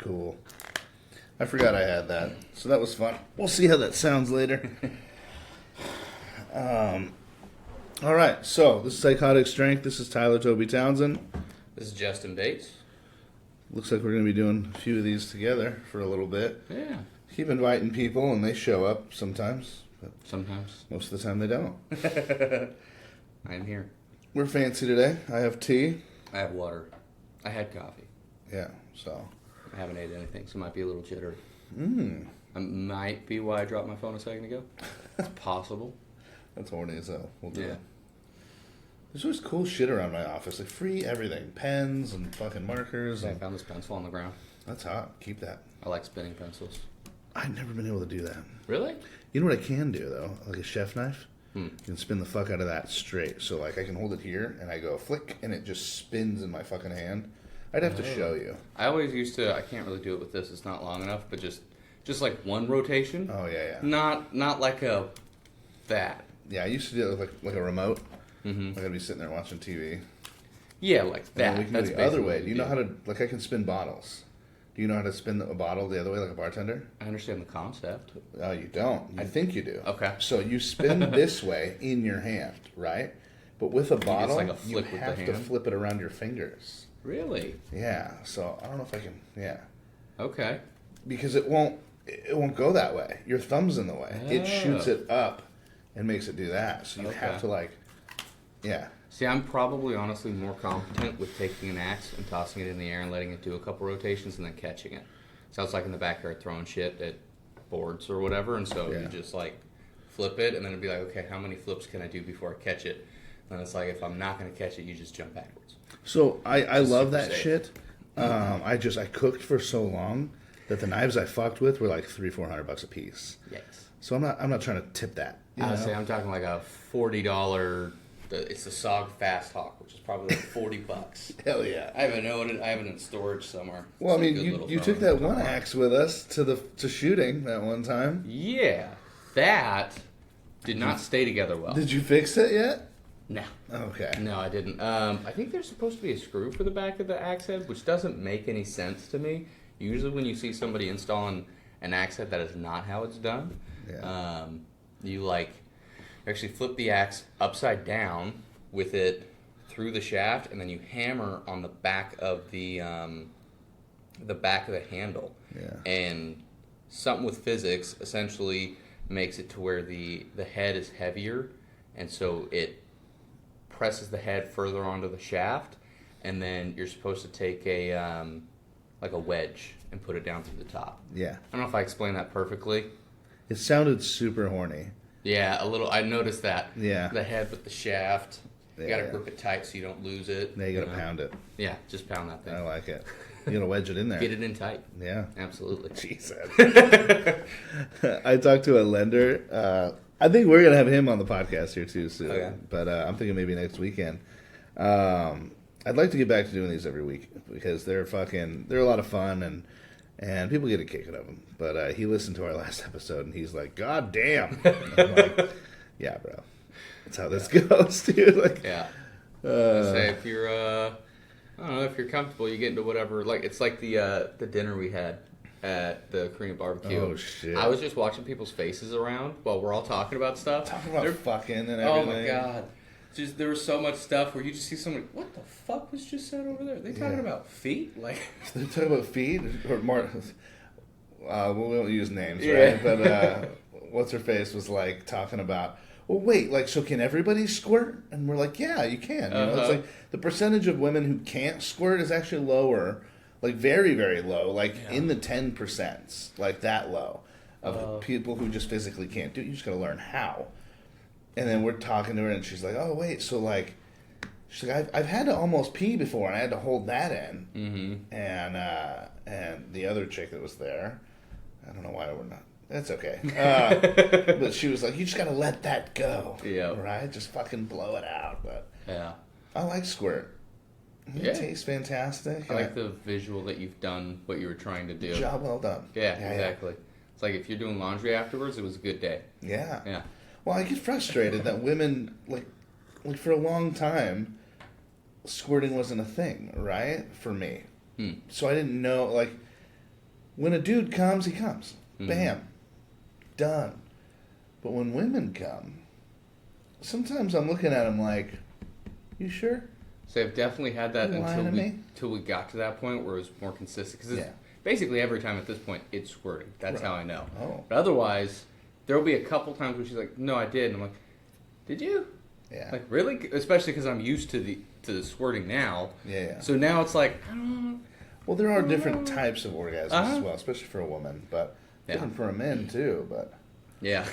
cool. I forgot I had that. So that was fun. We'll see how that sounds later. All right, so this is Psychotic Strength. This is Tyler Toby Townsend. This is Justin Bates. Looks like we're going to be doing a few of these together for a little bit. Yeah. Keep inviting people, and they show up sometimes. But sometimes. Most of the time they don't. I am here. We're fancy today. I have tea. I have water. I had coffee. Yeah, so. I haven't ate anything, so it might be a little jittery. That Mm. might be why I dropped my phone a second ago. It's possible. That's horny as hell. We'll do Yeah. it. There's always cool shit around my office. Like free everything. Pens and fucking markers. I And... found this pencil on the ground. That's hot. Keep that. I like spinning pencils. I've never been able to do that. Really? You know what I can do, though? Like a chef knife? You can spin the fuck out of that straight. So, like, I can hold it here, and I go flick, and it just spins in my fucking hand. I'd have to show you. I always used to, I can't really do it with this, it's not long enough, but just like one rotation. Oh, yeah. Not like that. Yeah, I used to do it with, like a remote. Mm-hmm. Like, I'd be sitting there watching TV. Yeah, like And that. then we can That's do the other way. basically Do you know how to, like, I can spin bottles. Do you know how to spin a bottle the other way like a bartender? I understand the concept. Oh, you don't. I think you do. Okay. So you spin this way in your hand, right? But with a bottle, like a you flick with the have to hand? flip it around your fingers. Really? Yeah. So I don't know if I can. Yeah. Okay. Because it won't go that way. Your thumb's in the way. It shoots Oh. it up and makes it do that. So you have Okay. to like, yeah. See, I'm probably honestly more competent with taking an axe and tossing it in the air and letting it do a couple rotations and then catching it. So I was like in the backyard throwing shit at boards or whatever, and so you just like flip it and then it'd be like, okay, how many flips can I do before I catch it? And it's like, if I'm not going to catch it, you just jump backwards. So I love that safe. shit. I cooked for so long that the knives I fucked with were like $300-400 a piece. Yikes. So I'm not trying to tip that. I would say I'm talking like a $40. It's the SOG Fast Hawk, which is probably like $40. Hell yeah. I have it in storage somewhere. Well, I It's a mean, good you little took throwing that one tomahawk. axe with us to shooting that one time. Yeah, that did not stay together well. Did you fix it yet? No. Okay. No, I didn't. I think there's supposed to be a screw for the back of the axe head, which doesn't make any sense to me. Usually when you see somebody installing an axe head, that is not how it's done. Yeah. You actually flip the axe upside down with it through the shaft, and then you hammer on the back of the handle. Yeah. And something with physics essentially makes it to where the head is heavier, and so it presses the head further onto the shaft, and then you're supposed to take a wedge and put it down through the top. Yeah. I don't know if I explained that perfectly. It sounded super horny. Yeah, a little. I noticed that. Yeah. The head with the shaft. You gotta Yeah. grip it tight so you don't lose it. Now you gotta pound it. Yeah, just pound that thing. I like it. You gotta wedge it in there. Get it in tight. Yeah. Absolutely. Jesus. I talked to a lender. I think we're gonna have him on the podcast here too soon. Okay. But I'm thinking maybe next weekend. I'd like to get back to doing these every week because they're a lot of fun and people get a kick out of them. But he listened to our last episode and he's like, God damn. And I'm like, yeah, bro. That's how this goes, dude. Like, Yeah. Say if you're, I don't know, if you're comfortable, you get into whatever. Like it's like the dinner we had at the Korean barbecue. Oh, shit. I was just watching people's faces around while we're all talking about stuff. talking about fucking and everything. Oh my god. Just there was so much stuff where you just see somebody. What the fuck was just said over there? Are they talking about feet? Like They're talking about feet or more. We won't use names, Yeah. right? But what's her face was like talking about. Well, wait, like, so can everybody squirt? And we're like, yeah, you can. You know, it's like the percentage of women who can't squirt is actually lower, like very, very low, like in the 10%, like that low of people who just physically can't do it. You just got to learn how. And then we're talking to her, and she's like, "Oh, wait, so like, she's like, I've had to almost pee before, and I had to hold that in." Mm-hmm. And the other chick that was there, I don't know why we're not. That's okay. But she was like, "You just got to let that go, Yeah. right? Just fucking blow it out." But yeah. I like squirt. Yeah. It tastes fantastic. I like the visual that you've done what you were trying to do. Job well done. Yeah, exactly. It's like if you're doing laundry afterwards, it was a good day. Yeah. Yeah. Well, I get frustrated that women, like for a long time, squirting wasn't a thing, right? For me. So I didn't know, like, When a dude comes, he comes. Mm-hmm. Bam. Done. But when women come, sometimes I'm looking at them like, you sure? So I've definitely had that until we got to that point where it was more consistent. Because basically every time at this point, it's squirting. That's how I know. Oh. But otherwise, there will be a couple times where she's like, no, I did. And I'm like, did you? Yeah. Like, really? Especially because I'm used to the squirting now. Yeah. So now it's like, I don't know. Well, there are different types of orgasms as well, especially for a woman. But different for a man, too. But yeah.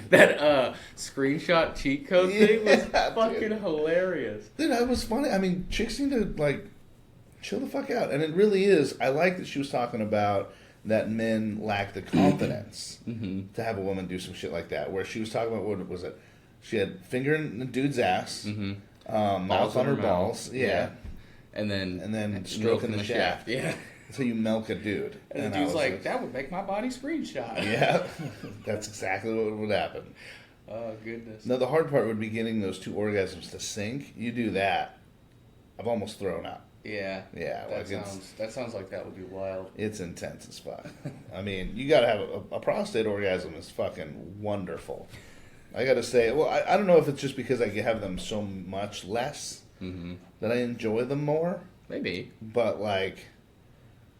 That screenshot cheat code thing was fucking hilarious. Dude, that was funny. I mean, chicks need to, like, chill the fuck out. And it really is. I like that she was talking about that men lack the confidence to have a woman do some shit like that. Where she was talking about, what was it? She had finger in the dude's ass, mouth on her balls. Yeah. And then stroking the shaft. Yeah. That's how you milk a dude. And the dude's like, that would make my body screenshot. Yeah. That's exactly what would happen. Oh, goodness. Now, the hard part would be getting those two orgasms to sync. You do that, I've almost thrown up. Yeah. Yeah. That sounds like that would be wild. It's intense as fuck. I mean, you got to have a prostate orgasm is fucking wonderful. I got to say, well, I don't know if it's just because I have them so much less that I enjoy them more. Maybe. But, like,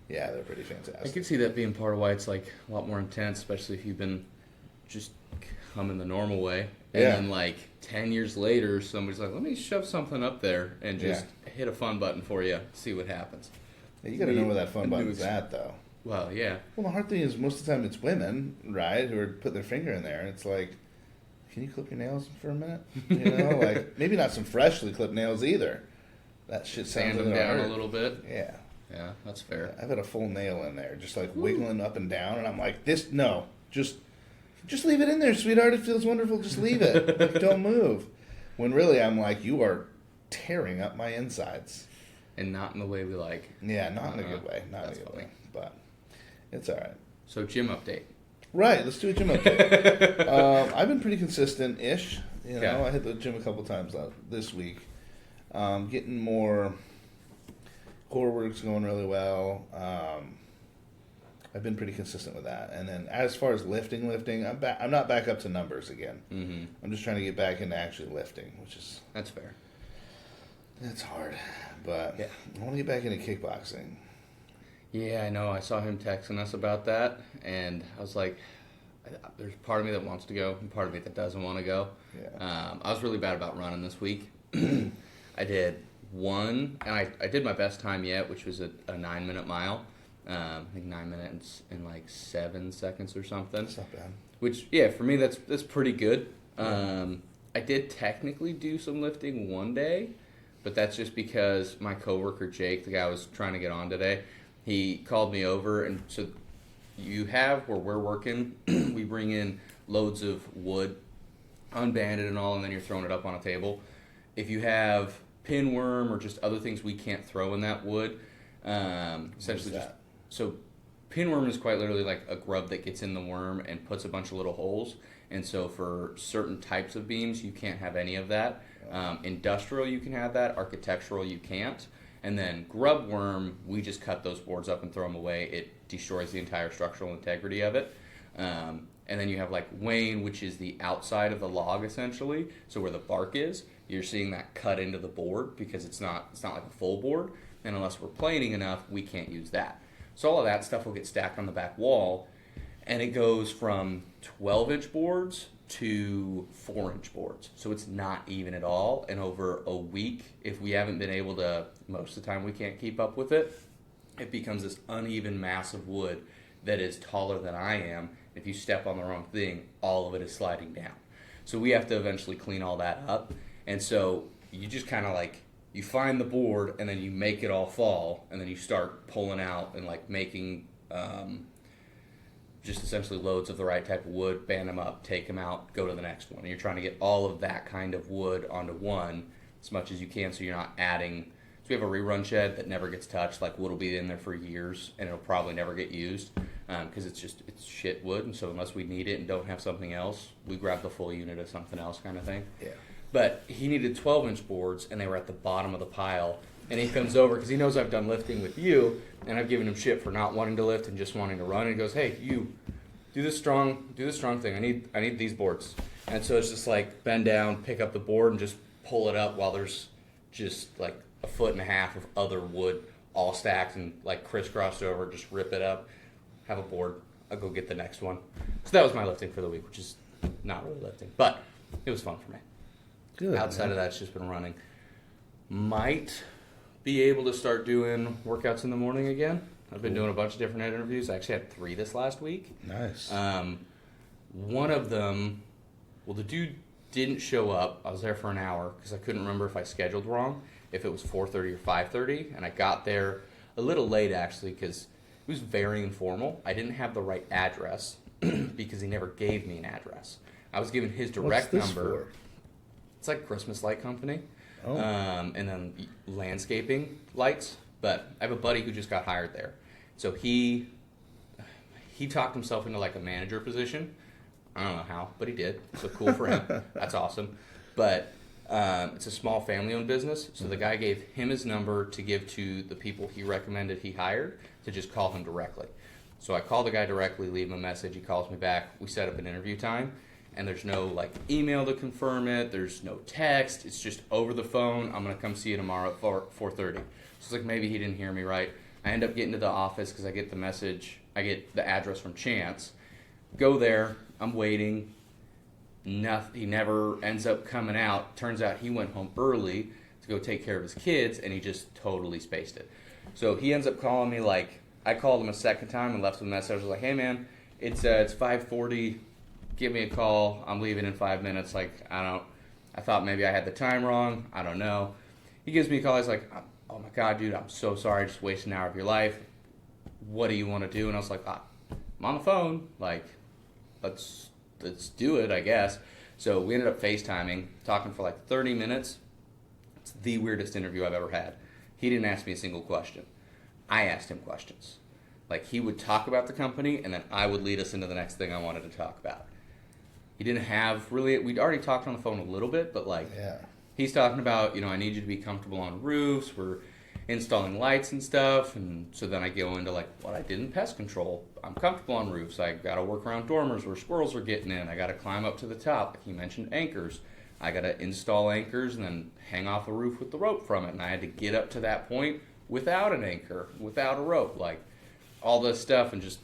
yeah, they're pretty fantastic. I could see that being part of why it's, like, a lot more intense, especially if you've been just coming the normal way. And then, like, 10 years later, somebody's like, let me shove something up there and just hit a fun button for you, see what happens. Yeah, you got to know where that fun button's at, though. Well, yeah. Well, the hard thing is most of the time it's women, right, who are putting their finger in there. It's like, can you clip your nails for a minute? You know, like, maybe not some freshly clipped nails either. That shit sounds Sand them down a little bit. Yeah. Yeah, that's fair. I've had a full nail in there, just like wiggling up and down, and I'm like, just leave it in there, sweetheart. It feels wonderful. Just leave it. Like, don't move. When really I'm like, you are tearing up my insides. And not in the way we like. Yeah, not in a good way. Not in a good way. But it's all right. So, gym update. Right, let's do a gym update. I've been pretty consistent-ish. You know, I hit the gym a couple times this week. Getting more core work's going really well. I've been pretty consistent with that. And then as far as lifting, I'm not back up to numbers again. Mm-hmm. I'm just trying to get back into actually lifting, which is... That's fair. That's hard. But I want to get back into kickboxing. Yeah, I know. I saw him texting us about that, and I was like, there's part of me that wants to go and part of me that doesn't want to go. Yeah. I was really bad about running this week. I did one, and I did my best time yet, which was a 9-minute mile. I think 9 minutes and like 7 seconds or something. That's not bad. Which, for me, that's pretty good. I did technically do some lifting one day, but that's just because my coworker Jake, the guy I was trying to get on today, he called me over, and so you have where we're working, we bring in loads of wood, unbanded and all, and then you're throwing it up on a table. If you have pinworm or just other things we can't throw in that wood, essentially just... So pinworm is quite literally like a grub that gets in the worm and puts a bunch of little holes. And so for certain types of beams, you can't have any of that. Industrial, you can have that. Architectural, you can't. And then grub worm, we just cut those boards up and throw them away. It destroys the entire structural integrity of it. And then you have like wane, which is the outside of the log essentially. So where the bark is, you're seeing that cut into the board because it's not like a full board. And unless we're planing enough, we can't use that. So all of that stuff will get stacked on the back wall, and it goes from 12-inch boards to 4-inch boards. So it's not even at all. And over a week, if we haven't been able to, most of the time we can't keep up with it, it becomes this uneven mass of wood that is taller than I am. If you step on the wrong thing, all of it is sliding down. So we have to eventually clean all that up. And so you just kind of like, you find the board, and then you make it all fall, and then you start pulling out and like making just essentially loads of the right type of wood, band them up, take them out, go to the next one. And you're trying to get all of that kind of wood onto one as much as you can, so you're not adding. So we have a rerun shed that never gets touched. Like wood will be in there for years, and it'll probably never get used because it's shit wood. And so unless we need it and don't have something else, we grab the full unit of something else kind of thing. Yeah. But he needed 12-inch boards, and they were at the bottom of the pile, And he comes over because he knows I've done lifting with you, and I've given him shit for not wanting to lift and just wanting to run. And he goes, "Hey, you do this strong thing. I need these boards." And so it's just like bend down, pick up the board, and just pull it up while there's just like a foot and a half of other wood all stacked and like crisscrossed over. Just rip it up, have a board. I'll go get the next one. So that was my lifting for the week, which is not really lifting, but it was fun for me. Good. Outside of that, it's just been running. Might be able to start doing workouts in the morning again. I've been doing a bunch of different interviews. I actually had 3 this last week. Nice. One of them, well, the dude didn't show up. I was there for an hour because I couldn't remember if I scheduled wrong, if it was 4:30 or 5:30, and I got there a little late actually because it was very informal. I didn't have the right address because he never gave me an address. I was given his direct What's this number. for? It's like Christmas light company. Oh. And then landscaping lights. But I have a buddy who just got hired there. So he talked himself into like a manager position. I don't know how, but he did. So cool for him. That's awesome. But it's a small family-owned business. So the guy gave him his number to give to the people he recommended he hired to just call him directly. So I call the guy directly, leave him a message. He calls me back. We set up an interview time. And there's no like email to confirm it. There's no text. It's just over the phone. I'm gonna come see you tomorrow at 4:30. So it's like maybe he didn't hear me right. I end up getting to the office because I get the message. I get the address from Chance. Go there. I'm waiting. Nothing. He never ends up coming out. Turns out he went home early to go take care of his kids, and he just totally spaced it. So he ends up calling me like I called him a second time and left him a message. I was like, "Hey man, it's 5:40. Give me a call. I'm leaving in 5 minutes." Like, I thought maybe I had the time wrong. I don't know. He gives me a call. He's like, "Oh my God, dude, I'm so sorry. I just wasted an hour of your life. What do you want to do?" And I was like, "I'm on the phone. Like, let's do it, I guess." So we ended up FaceTiming, talking for like 30 minutes. It's the weirdest interview I've ever had. He didn't ask me a single question. I asked him questions. Like, he would talk about the company, and then I would lead us into the next thing I wanted to talk about. He didn't have really, we'd already talked on the phone a little bit, but like, he's talking about, I need you to be comfortable on roofs, we're installing lights and stuff, and so then I go into like what I did in pest control. I'm comfortable on roofs, I gotta work around dormers where squirrels are getting in, I gotta climb up to the top, like he mentioned anchors. I gotta install anchors and then hang off a roof with the rope from it, and I had to get up to that point without an anchor, without a rope, like all this stuff, and just,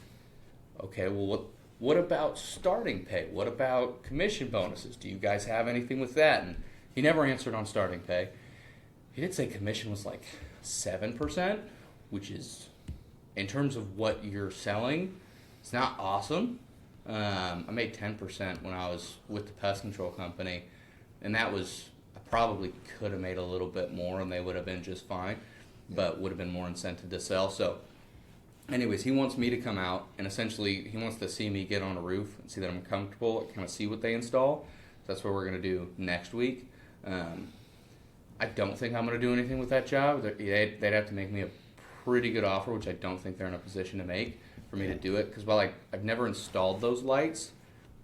okay, well, what about starting pay? What about commission bonuses? Do you guys have anything with that? And he never answered on starting pay. He did say commission was like 7%, which is, in terms of what you're selling, it's not awesome. I made 10% when I was with the pest control company, and that was, I probably could have made a little bit more and they would have been just fine, but would have been more incentive to sell. So anyways, he wants me to come out, and essentially he wants to see me get on a roof and see that I'm comfortable, kind of see what they install. So that's what we're going to do next week. I don't think I'm going to do anything with that job. They'd have to make me a pretty good offer, which I don't think they're in a position to make for me to do it. Because while I've never installed those lights,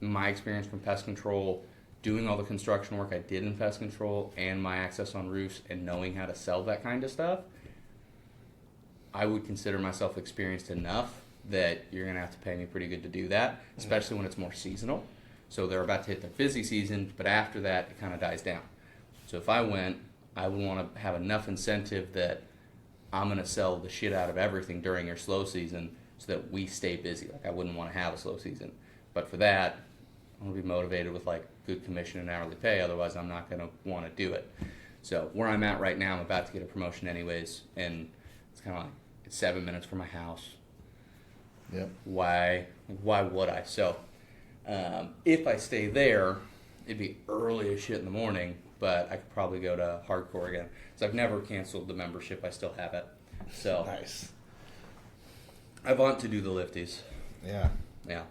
my experience from pest control, doing all the construction work I did in pest control, and my access on roofs and knowing how to sell that kind of stuff, I would consider myself experienced enough that you're going to have to pay me pretty good to do that, especially when it's more seasonal. So they're about to hit their busy season, but after that, it kind of dies down. So if I went, I would want to have enough incentive that I'm going to sell the shit out of everything during your slow season so that we stay busy. Like, I wouldn't want to have a slow season. But for that, I'm going to be motivated with like good commission and hourly pay. Otherwise, I'm not going to want to do it. So where I'm at right now, I'm about to get a promotion anyways, and it's kind of like, it's 7 minutes from my house. Yep. Why would I? So if I stay there, it'd be early as shit in the morning, but I could probably go to hardcore again. So I've never canceled the membership. I still have it. So Nice. I want to do the lifties. Yeah. Yeah.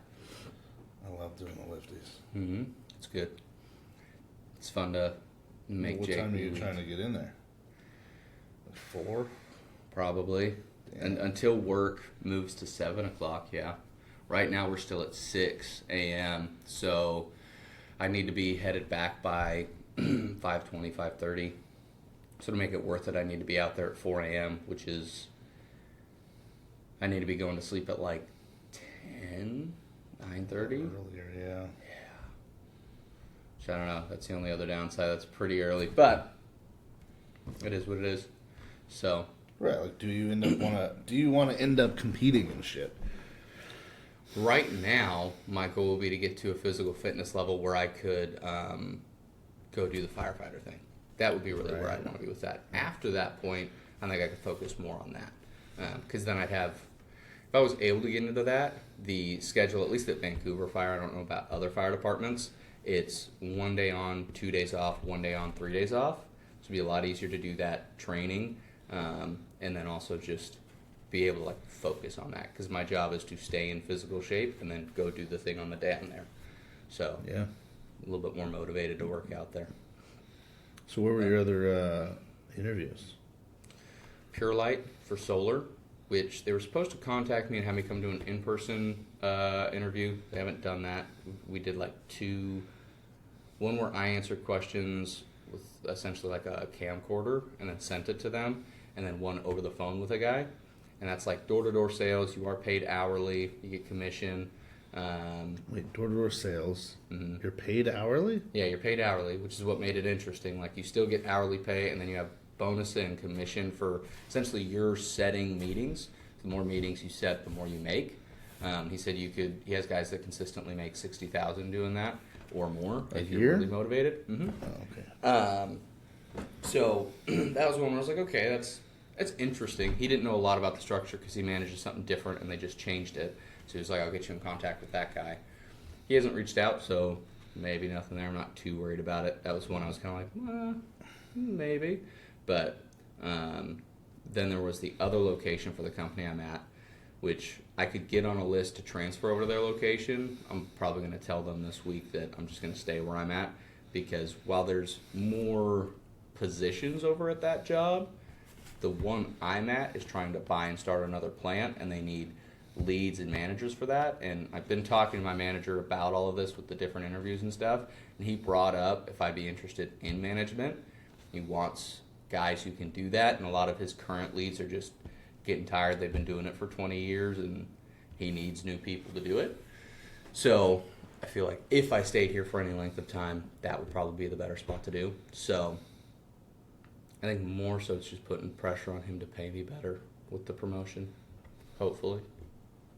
I love doing the lifties. Mm-hmm. It's good. It's fun to make What Jake time are you move. trying to get in there? Like 4? Probably. And until work moves to 7 o'clock, yeah. Right now we're still at 6 a.m., so I need to be headed back by 5:20, 5:30. So to make it worth it, I need to be out there at 4 a.m., which is, I need to be going to sleep at like 10, 9:30. Earlier, yeah. So I don't know. That's the only other downside. That's pretty early, but it is what it is. So right, like, do you want to end up competing in shit? Right now, my goal will be to get to a physical fitness level where I could go do the firefighter thing. That would be really where I'd want to be with that. After that point, I think I could focus more on that. Because then I'd have, if I was able to get into that, the schedule, at least at Vancouver Fire, I don't know about other fire departments, it's 1 day on, 2 days off, 1 day on, 3 days off. So it'd be a lot easier to do that training, and then also just be able to like focus on that. Because my job is to stay in physical shape and then go do the thing on the day I'm there. So yeah, a little bit more motivated to work out there. So where were your other interviews? Pure Light for solar, which they were supposed to contact me and have me come to an in-person interview. They haven't done that. We did like two. One where I answered questions with essentially like a camcorder and then sent it to them, and then one over the phone with a guy. And that's like door-to-door sales. You are paid hourly. You get commission. Wait, door-to-door sales. Mm-hmm. You're paid hourly? Yeah, you're paid hourly, which is what made it interesting. Like, you still get hourly pay, and then you have bonus and commission for essentially your setting meetings. The more meetings you set, the more you make. He said he has guys that consistently make $60,000 doing that or more if you're really motivated. Mm-hmm. Oh, okay. So that was one where I was like, okay, that's interesting. He didn't know a lot about the structure because he manages something different, and they just changed it. So he was like, I'll get you in contact with that guy. He hasn't reached out, so maybe nothing there. I'm not too worried about it. That was one I was kind of like, maybe. But then there was the other location for the company I'm at, which I could get on a list to transfer over to their location. I'm probably going to tell them this week that I'm just going to stay where I'm at, because while there's more positions over at that job, the one I'm at is trying to buy and start another plant, and they need leads and managers for that. And I've been talking to my manager about all of this with the different interviews and stuff, and he brought up if I'd be interested in management. He wants guys who can do that, and a lot of his current leads are just getting tired. They've been doing it for 20 years, and he needs new people to do it. So I feel like if I stayed here for any length of time, that would probably be the better spot to do. So I think more so it's just putting pressure on him to pay me better with the promotion, hopefully.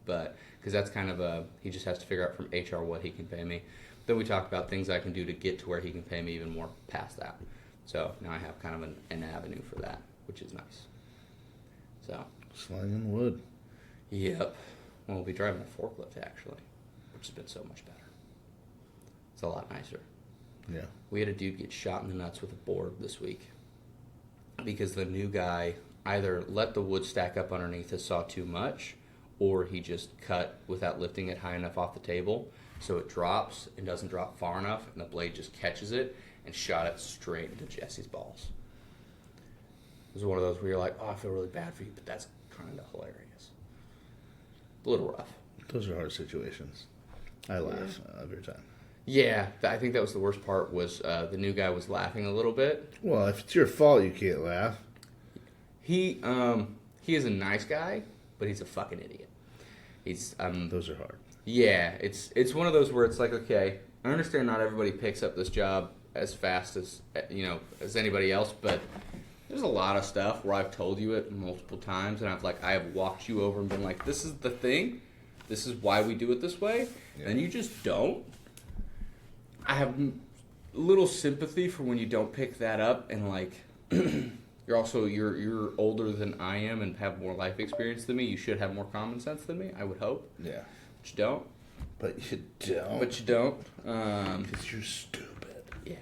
But because that's kind of he just has to figure out from HR what he can pay me. Then we talk about things I can do to get to where he can pay me even more past that. So now I have kind of an avenue for that, which is nice. So slinging wood. Yep. Well, we'll be driving a forklift actually, which has been so much better. It's a lot nicer. Yeah. We had a dude get shot in the nuts with a board this week because the new guy either let the wood stack up underneath his saw too much, or he just cut without lifting it high enough off the table, so it drops and doesn't drop far enough, and the blade just catches it and shot it straight into Jesse's balls. It was one of those where you're like, oh, I feel really bad for you, but that's kind of hilarious. A little rough. Those are hard situations. I laugh every time. Yeah, I think that was the worst part was the new guy was laughing a little bit. Well, if it's your fault, you can't laugh. He is a nice guy, but he's a fucking idiot. Those are hard. Yeah, it's one of those where it's like, okay, I understand not everybody picks up this job as fast as as anybody else, but there's a lot of stuff where I've told you it multiple times, and I have walked you over and been like, this is the thing, this is why we do it this way, and you just don't. I have little sympathy for when you don't pick that up, and like you're older than I am and have more life experience than me. You should have more common sense than me, I would hope. Yeah. But you don't. But you don't. Because you're stupid. Yeah.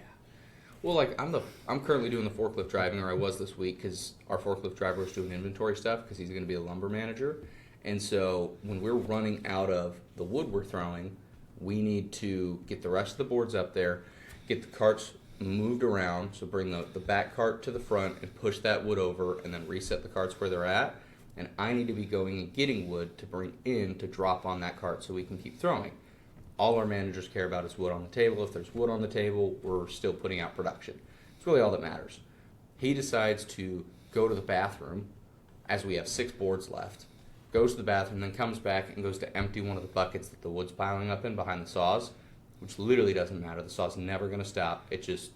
Well, like I'm currently doing the forklift driving, or I was this week, because our forklift driver is doing inventory stuff because he's going to be a lumber manager. And so when we're running out of the wood we're throwing, we need to get the rest of the boards up there, get the carts moved around, so bring the back cart to the front and push that wood over, and then reset the carts where they're at. And I need to be going and getting wood to bring in to drop on that cart so we can keep throwing. All our managers care about is wood on the table. If there's wood on the table, we're still putting out production. It's really all that matters. He decides to go to the bathroom, as we have 6 boards left, goes to the bathroom, then comes back and goes to empty one of the buckets that the wood's piling up in behind the saws, which literally doesn't matter. The saw's never going to stop. It just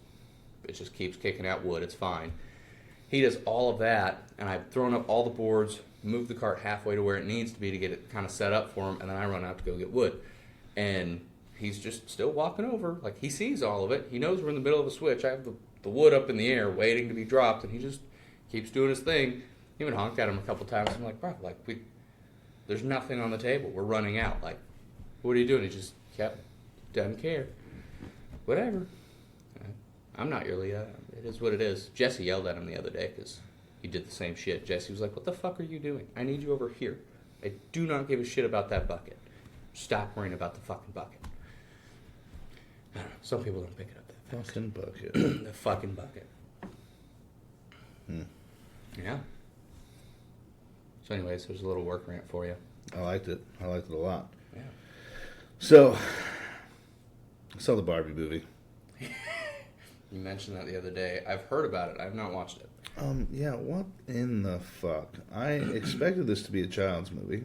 keeps kicking out wood. It's fine. He does all of that, and I've thrown up all the boards, moved the cart halfway to where it needs to be to get it kind of set up for him, and then I run out to go get wood. And he's just still walking over. Like, he sees all of it. He knows we're in the middle of a switch. I have the wood up in the air waiting to be dropped, and he just keeps doing his thing. Even honked at him a couple times. I'm like, bro, like, there's nothing on the table. We're running out. Like, what are you doing? He just doesn't care. Whatever. I'm not really, it is what it is. Jesse yelled at him the other day because he did the same shit. Jesse was like, what the fuck are you doing? I need you over here. I do not give a shit about that bucket. Stop worrying about the fucking bucket. I don't know. Some people don't pick it up that fast. Fucking bucket. The fucking bucket. Yeah. So anyways, there's a little work rant for you. I liked it. I liked it a lot. Yeah. So, I saw the Barbie movie. You mentioned that the other day. I've heard about it. I've not watched it. Yeah, what in the fuck? I expected this to be a child's movie.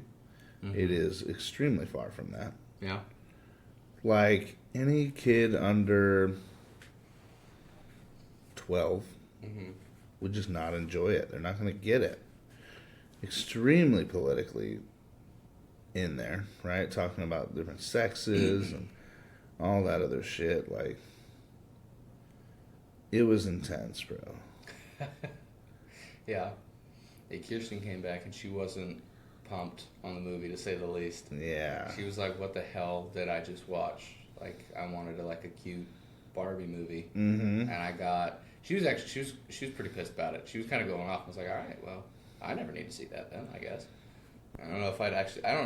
Mm-hmm. It is extremely far from that. Yeah. Like, any kid under 12 would just not enjoy it. They're not going to get it. Extremely politically in there, right? Talking about different sexes and all that other shit. Like, it was intense, bro. Yeah. Hey, Kirsten came back and she wasn't pumped on the movie, to say the least. Yeah. She was like, what the hell did I just watch? Like, I wanted a cute Barbie movie. Mm-hmm. And she was pretty pissed about it. She was kind of going off. I was like, all right, well, I never need to see that then, I guess. I don't know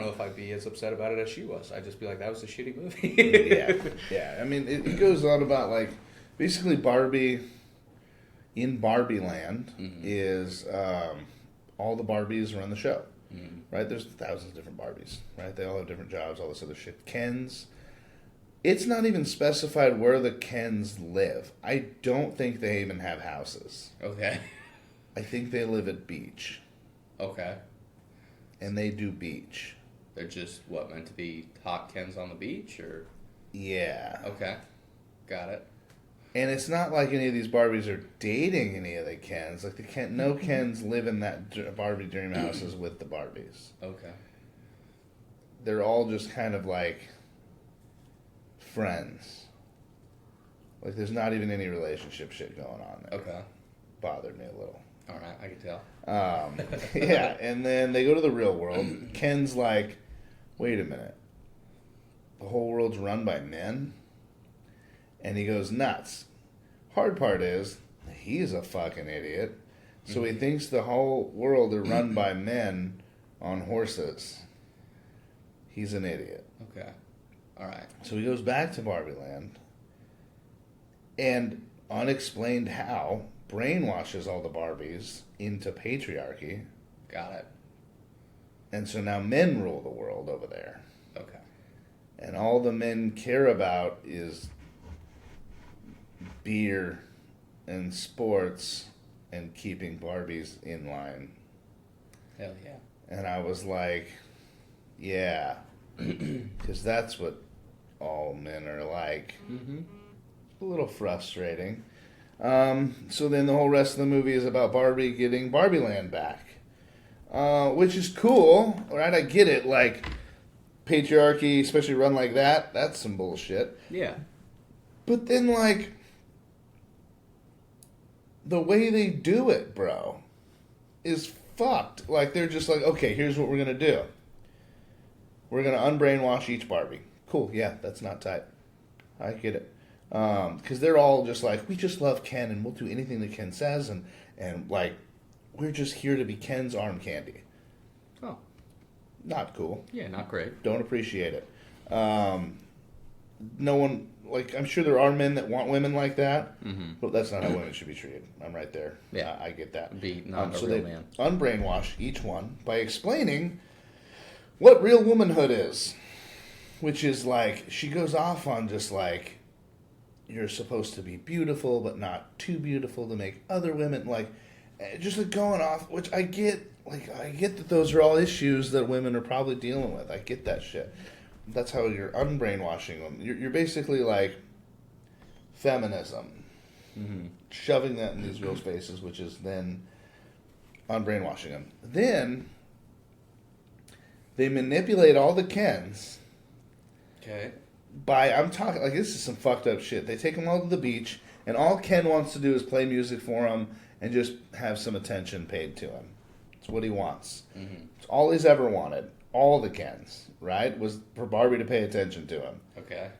if I'd be as upset about it as she was. I'd just be like, that was a shitty movie. Yeah. I mean, it goes on about, like, basically Barbie, in Barbie Land, is all the Barbies run the show, right? There's thousands of different Barbies, right? They all have different jobs, all this other shit. Kens, it's not even specified where the Kens live. I don't think they even have houses. Okay. I think they live at beach. Okay. And they do beach. They're just, meant to be hot Kens on the beach, or? Yeah. Okay. Got it. And it's not like any of these Barbies are dating any of the Kens. Like, no Kens live in that Barbie dream houses with the Barbies. Okay. They're all just kind of like friends. Like, there's not even any relationship shit going on there. Okay. Bothered me a little. All right, I can tell. Yeah, and then they go to the real world. Ken's like, wait a minute. The whole world's run by men? And he goes nuts. Hard part is, he's a fucking idiot. So he thinks the whole world are run by men on horses. He's an idiot. Okay. All right. So he goes back to Barbie Land and, unexplained how, brainwashes all the Barbies into patriarchy. Got it. And so now men rule the world over there. Okay. And all the men care about is beer and sports and keeping Barbies in line. Hell yeah. And I was like, yeah, because that's what all men are like. Mm-hmm. A little frustrating. So then the whole rest of the movie is about Barbie getting Barbie Land back. Which is cool, right? I get it. Like, patriarchy, especially run like that, that's some bullshit. Yeah. But then, like, the way they do it, bro, is fucked. Like, they're just like, okay, here's what we're going to do. We're going to unbrainwash each Barbie. Cool, yeah, that's not tight. I get it. Because they're all just like, we just love Ken and we'll do anything that Ken says, and like, we're just here to be Ken's arm candy. Oh. Not cool. Yeah, not great. Don't appreciate it. No one, like, I'm sure there are men that want women like that, but that's not how women should be treated. I'm right there. Yeah. I get that. Be not a so real they man. Unbrainwash each one by explaining what real womanhood is. Which is like, she goes off on just like, you're supposed to be beautiful, but not too beautiful to make other women just like going off. Which I get. Like I get that those are all issues that women are probably dealing with. I get that shit. That's how you're unbrainwashing them. You're basically like feminism, shoving that in these girls' faces, which is then unbrainwashing them. Then they manipulate all the Kens. Okay. I'm talking like this is some fucked up shit. They take them all to the beach, and all Ken wants to do is play music for them and just have some attention paid to him. It's what he wants. Mm-hmm. It's all he's ever wanted. All the Kens, right? Was for Barbie to pay attention to him. Okay.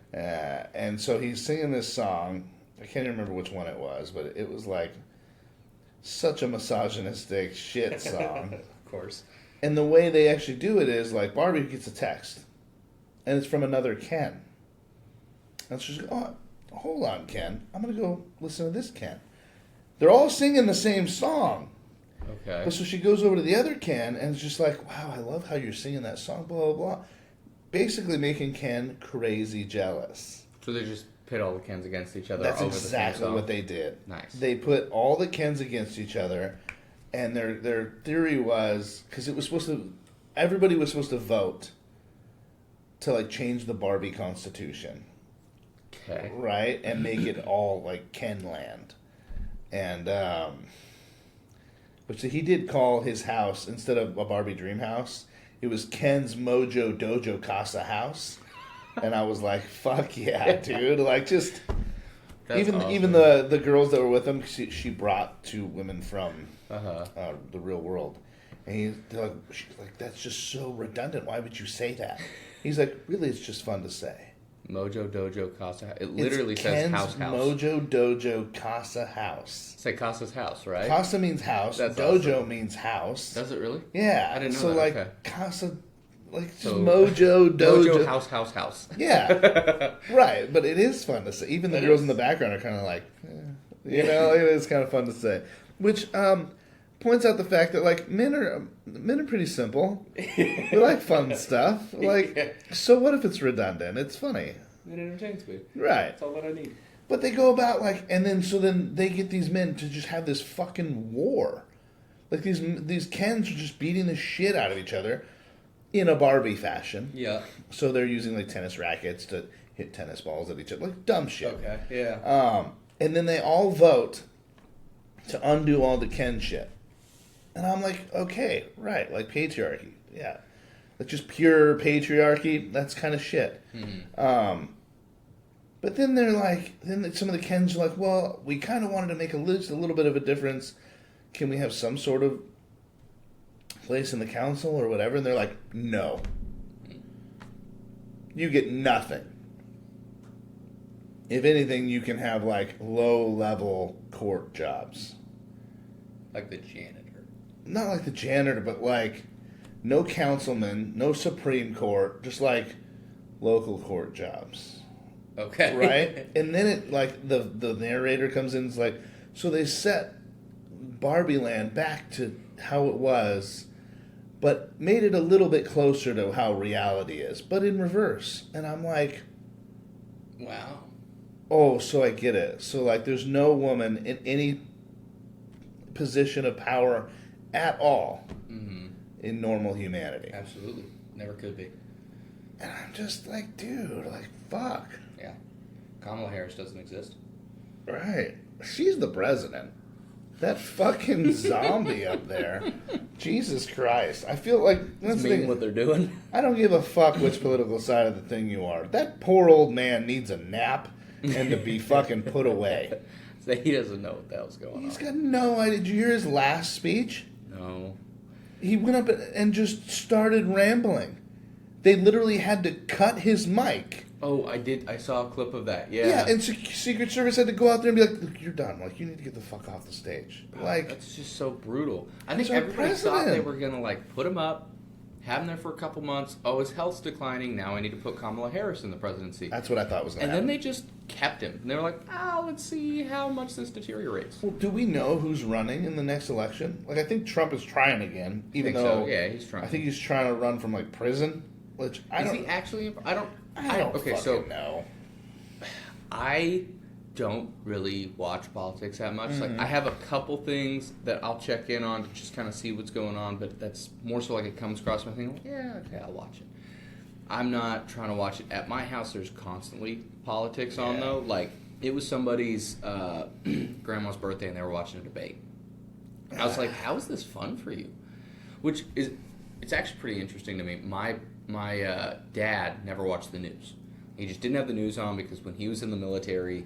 And so he's singing this song. I can't even remember which one it was, but it was like such a misogynistic shit song. Of course. And the way they actually do it is like Barbie gets a text, and it's from another Ken. And she's like, oh, hold on, Ken. I'm going to go listen to this Ken. They're all singing the same song. Okay. But so she goes over to the other Ken and it's just like, wow, I love how you're singing that song, blah, blah, blah. Basically making Ken crazy jealous. So they just pit all the Kens against each other. That's over exactly the same song? what they did. Nice. They put all the Kens against each other, and their theory was, because it was supposed to, everybody was supposed to vote to like change the Barbie constitution. Okay. Right? And make it all like Ken land. And, which he did call his house, instead of a Barbie dream house, it was Ken's Mojo Dojo Casa house. And I was like, fuck yeah, dude. Like, just, That's even awesome. even the girls that were with him, she brought 2 women from the real world. And she's like, that's just so redundant. Why would you say that? He's like, really, it's just fun to say. Mojo Dojo Casa. It literally says Ken's house. Mojo Dojo Casa house. Say Casa's house, right? Casa means house. That's Dojo awesome. means house. Does it really? Yeah. I didn't know so that. like Okay. Casa, like just So, Mojo Dojo. Mojo house. Yeah. Right. But it is fun to say. Even the girls in the background are kind of like, you know, it is kind of fun to say. Which points out the fact that like men are pretty simple. We like fun stuff. Like, so what if it's redundant? It's funny. It entertains me. Right. That's all that I need. But they go about like, and then they get these men to just have this fucking war. Like these Kens are just beating the shit out of each other in a Barbie fashion. Yeah. So they're using like tennis rackets to hit tennis balls at each other, like dumb shit. Okay. Yeah. And then they all vote to undo all the Ken shit. And I'm like, okay, right, like patriarchy, yeah, like just pure patriarchy. That's kind of shit. Mm-hmm. But then they're like, some of the Kens are like, well, we kind of wanted to make a little bit of a difference. Can we have some sort of place in the council or whatever? And they're like, no. You get nothing. If anything, you can have like low-level court jobs. Like the janitor. Not like the janitor, but like no councilman, no Supreme Court, just like local court jobs. Okay. Right? And then it like the narrator comes in and is like, so they set Barbie Land back to how it was, but made it a little bit closer to how reality is, but in reverse. And I'm like, wow. Oh, so I get it. So like there's no woman in any position of power at all in normal humanity. Absolutely. Never could be. And I'm just like, dude, like, fuck. Yeah. Kamala Harris doesn't exist. Right. She's the president. That fucking zombie up there. Jesus Christ. I feel like... That's what they're doing. I don't give a fuck which political side of the thing you are. That poor old man needs a nap and to be fucking put away. So he doesn't know what the hell's going on. He's got no idea. Did you hear his last speech? No. He went up and just started rambling. They literally had to cut his mic. Oh, I did. I saw a clip of that. Yeah. Yeah, and Secret Service had to go out there and be like, "Look, you're done. Like, you need to get the fuck off the stage." Like, that's just so brutal. I think our everybody thought president. they were gonna like put him up, have him there for a couple months. Oh, his health's declining. Now I need to put Kamala Harris in the presidency. that's what I thought was going And to happen. then they just kept him. And they were like, let's see how much this deteriorates. Well, do we know who's running in the next election? Like, I think Trump is trying again, even think though so. Yeah, he's trying. I think he's trying to run from like prison. Which I Is don't. he actually? I don't I don't okay, fucking so know. I don't really watch politics that much. Mm-hmm. Like, I have a couple things that I'll check in on to just kind of see what's going on, but that's more so like it comes across my thing. Like, yeah, okay, I'll watch it. I'm not trying to watch it. At my house, there's constantly politics on, though. Like, it was somebody's grandma's birthday, and they were watching a debate. I was like, how is this fun for you? Which is, it's actually pretty interesting to me. My dad never watched the news. He just didn't have the news on because when he was in the military,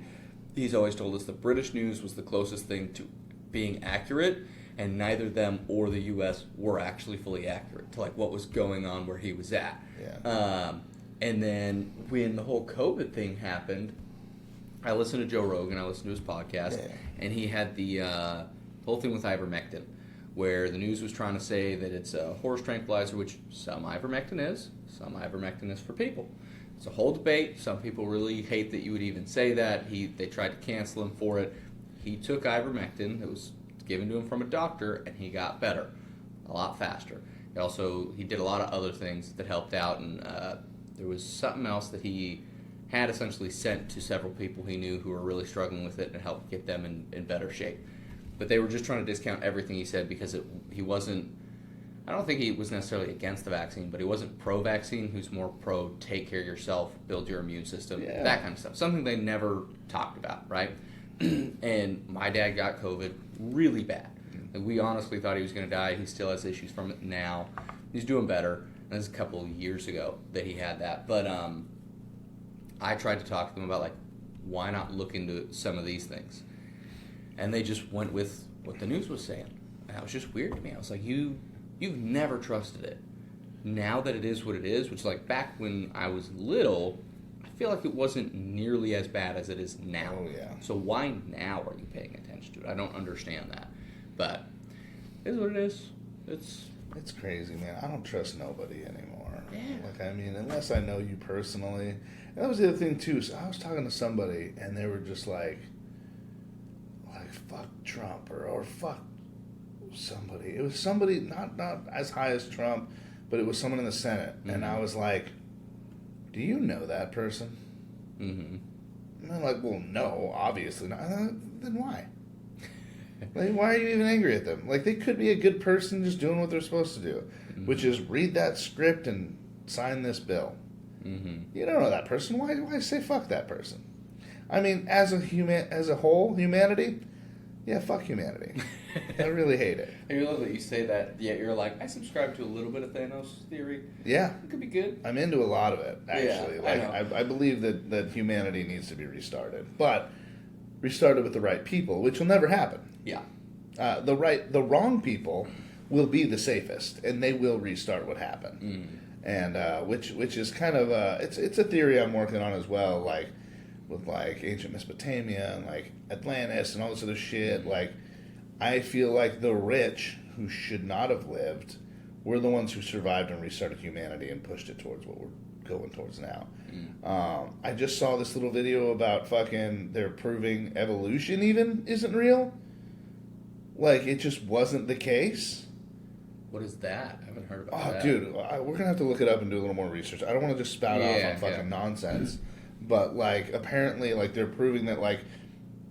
he's always told us the British news was the closest thing to being accurate, and neither them or the U.S. were actually fully accurate to like what was going on where he was at. Yeah. And then when the whole COVID thing happened, I listened to Joe Rogan, I listened to his podcast, and he had the whole thing with ivermectin, where the news was trying to say that it's a horse tranquilizer, which some ivermectin is for people. It's a whole debate. Some people really hate that you would even say that. They tried to cancel him for it. He took ivermectin that was given to him from a doctor, and he got better a lot faster. He did a lot of other things that helped out, and there was something else that he had essentially sent to several people he knew who were really struggling with it and helped get them in better shape. But they were just trying to discount everything he said because he wasn't, I don't think he was necessarily against the vaccine, but he wasn't pro-vaccine. He was more pro-take care of yourself, build your immune system, that kind of stuff. Something they never talked about, right? And my dad got COVID really bad. Like, we honestly thought he was going to die. He still has issues from it now. He's doing better. And this is a couple of years ago that he had that. But I tried to talk to them about, like, why not look into some of these things? And they just went with what the news was saying. And that was just weird to me. I was like, you've never trusted it. Now that it is what it is, which, like, back when I was little, I feel like it wasn't nearly as bad as it is now. Oh, yeah. So why now are you paying attention to it? I don't understand that. But it is what it is. It's crazy, man. I don't trust nobody anymore. Yeah. Like, I mean, unless I know you personally. And that was the other thing, too. So I was talking to somebody, and they were just like fuck Trump, or fuck somebody. It was somebody not as high as Trump, but it was someone in the Senate. Mm-hmm. And I was like, do you know that person? Mm-hmm. And they're like, well, no, obviously not. Then why? Like, why are you even angry at them? Like, they could be a good person just doing what they're supposed to do, which is read that script and sign this bill. Mm-hmm. You don't know that person. Why say fuck that person? I mean, as a whole, humanity, yeah, fuck humanity. I really hate it. I love that you say that. Yeah, you're like, I subscribe to a little bit of Thanos theory. Yeah. It could be good. I'm into a lot of it, actually. Yeah, I believe that humanity needs to be restarted. But restarted with the right people, which will never happen. Yeah. The wrong people will be the safest, and they will restart what happened. Mm. And which is kind of it's a theory I'm working on as well, like with like ancient Mesopotamia and like Atlantis and all this other shit. Like, I feel like the rich who should not have lived were the ones who survived and restarted humanity and pushed it towards what we're going towards now. I just saw this little video about they're proving evolution even isn't real. Like, it just wasn't the case. What is that? I haven't heard about that. Oh, dude, we're going to have to look it up and do a little more research. I don't want to just spout off on fucking nonsense. But, like, apparently, like, they're proving that, like,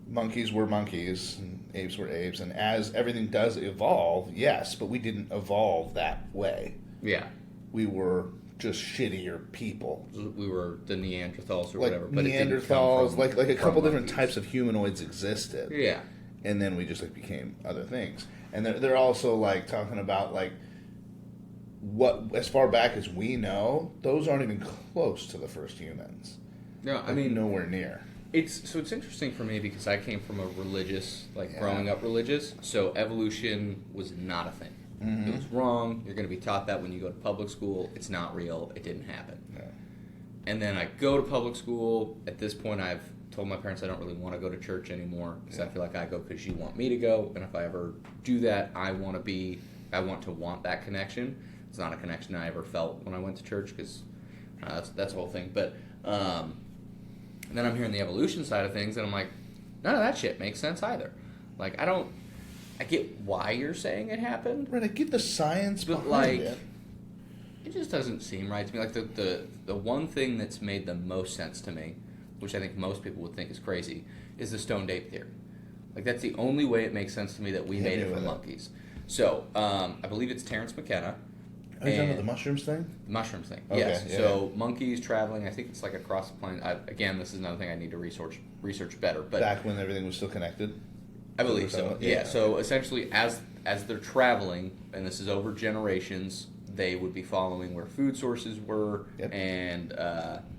monkeys were monkeys and apes were apes. And as everything does evolve, yes, but we didn't evolve that way. Yeah. We were just shittier people. We were the Neanderthals or like whatever. But Neanderthals, like a couple different monkeys. types of humanoids existed. Yeah. And then we just, like, became other things. And they're also, like, talking about, like, what, as far back as we know, those aren't even close to the first humans. No, Like, I mean, nowhere near. It's interesting for me because I came from a religious, growing up religious, so evolution was not a thing. Mm-hmm. It was wrong. You're going to be taught that when you go to public school. It's not real. It didn't happen. Yeah. And then I go to public school. At this point, I've told my parents I don't really want to go to church anymore because I feel like I go because you want me to go, and if I ever do that, I want to that connection. It's not a connection I ever felt when I went to church because that's the whole thing. But and then I'm hearing the evolution side of things, and I'm like, none of that shit makes sense either. Like, I get why you're saying it happened. Right, I get the science but behind it. It just doesn't seem right to me. Like, the one thing that's made the most sense to me which I think most people would think is crazy, is the stoned ape theory. Like, that's the only way it makes sense to me that we made it from monkeys. So, I believe it's Terrence McKenna. Are you talking about the mushrooms thing? The mushrooms thing, okay, yes. Yeah. So, monkeys traveling, I think it's like across the planet. Again, this is another thing I need to research better. But back when everything was still connected? I believe so, yeah. So, essentially, as they're traveling, and this is over generations, they would be following where food sources were. Yep. And,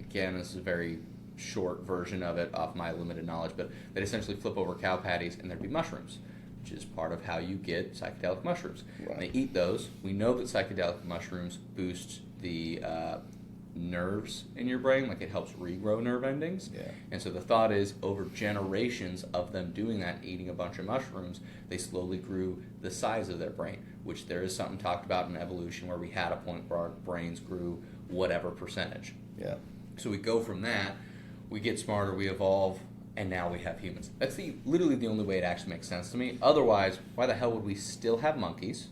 again, this is a very short version of it off my limited knowledge, but they'd essentially flip over cow patties and there'd be mushrooms, which is part of how you get psychedelic mushrooms. Right. And they eat those. We know that psychedelic mushrooms boost the nerves in your brain, like it helps regrow nerve endings. Yeah. And so the thought is, over generations of them doing that, eating a bunch of mushrooms, they slowly grew the size of their brain, which there is something talked about in evolution where we had a point where our brains grew whatever percentage. Yeah. So we go from that, we get smarter, we evolve, and now we have humans. That's literally the only way it actually makes sense to me. Otherwise, why the hell would we still have monkeys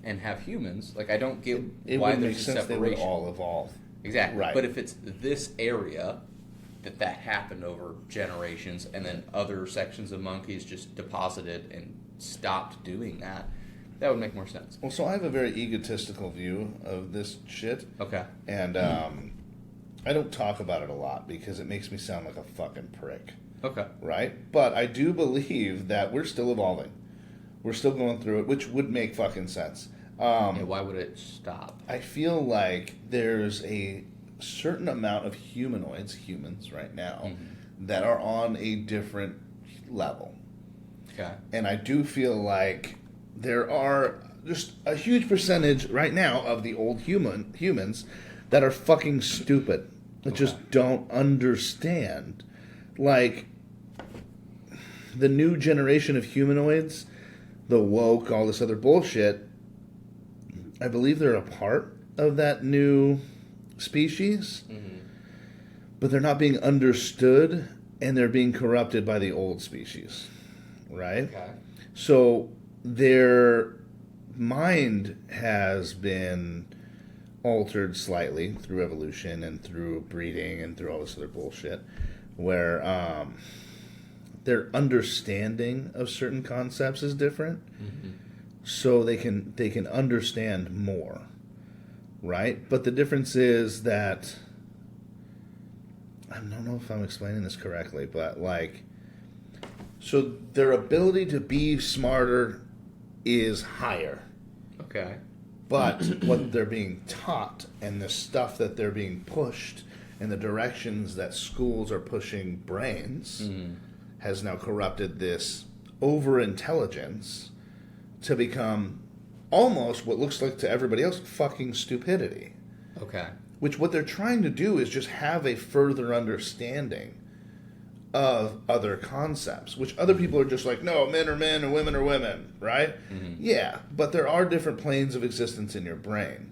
and have humans? Like, I don't get why there's a separation. They would all evolve. Exactly. Right. But if it's this area that happened over generations, and then other sections of monkeys just deposited and stopped doing that, that would make more sense. Well, so I have a very egotistical view of this shit. Okay. And I don't talk about it a lot because it makes me sound like a fucking prick. Okay. Right? But I do believe that we're still evolving. We're still going through it, which would make fucking sense. Yeah, why would it stop? I feel like there's a certain amount of humans right now, that are on a different level. Okay. And I do feel like there are just a huge percentage right now of the old humans that are fucking stupid. That just don't understand. Like, the new generation of humanoids, the woke, all this other bullshit, I believe they're a part of that new species, but they're not being understood, and they're being corrupted by the old species, right? Okay. So their mind has been altered slightly through evolution and through breeding and through all this other bullshit, where their understanding of certain concepts is different, so they can understand more, right? But the difference is that, I don't know if I'm explaining this correctly, but like, so their ability to be smarter is higher. Okay. But what they're being taught and the stuff that they're being pushed and the directions that schools are pushing brains has now corrupted this over-intelligence to become almost what looks like to everybody else fucking stupidity. Okay. Which what they're trying to do is just have a further understanding of other concepts, which other people are just like, no, men are men and women are women, right? Yeah, but there are different planes of existence in your brain,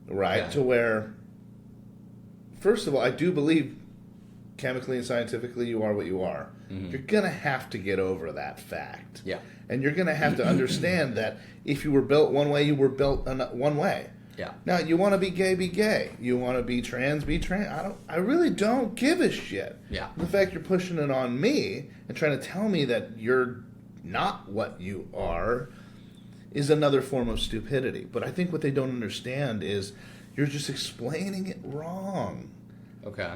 right? Yeah. To where, first of all, I do believe chemically and scientifically you are what you are. You're going to have to get over that fact. Yeah. And you're going to have to understand that if you were built one way, you were built one way. Yeah. Now, you want to be gay, be gay. You want to be trans, be trans. I really don't give a shit. Yeah. The fact you're pushing it on me and trying to tell me that you're not what you are is another form of stupidity. But I think what they don't understand is you're just explaining it wrong. Okay.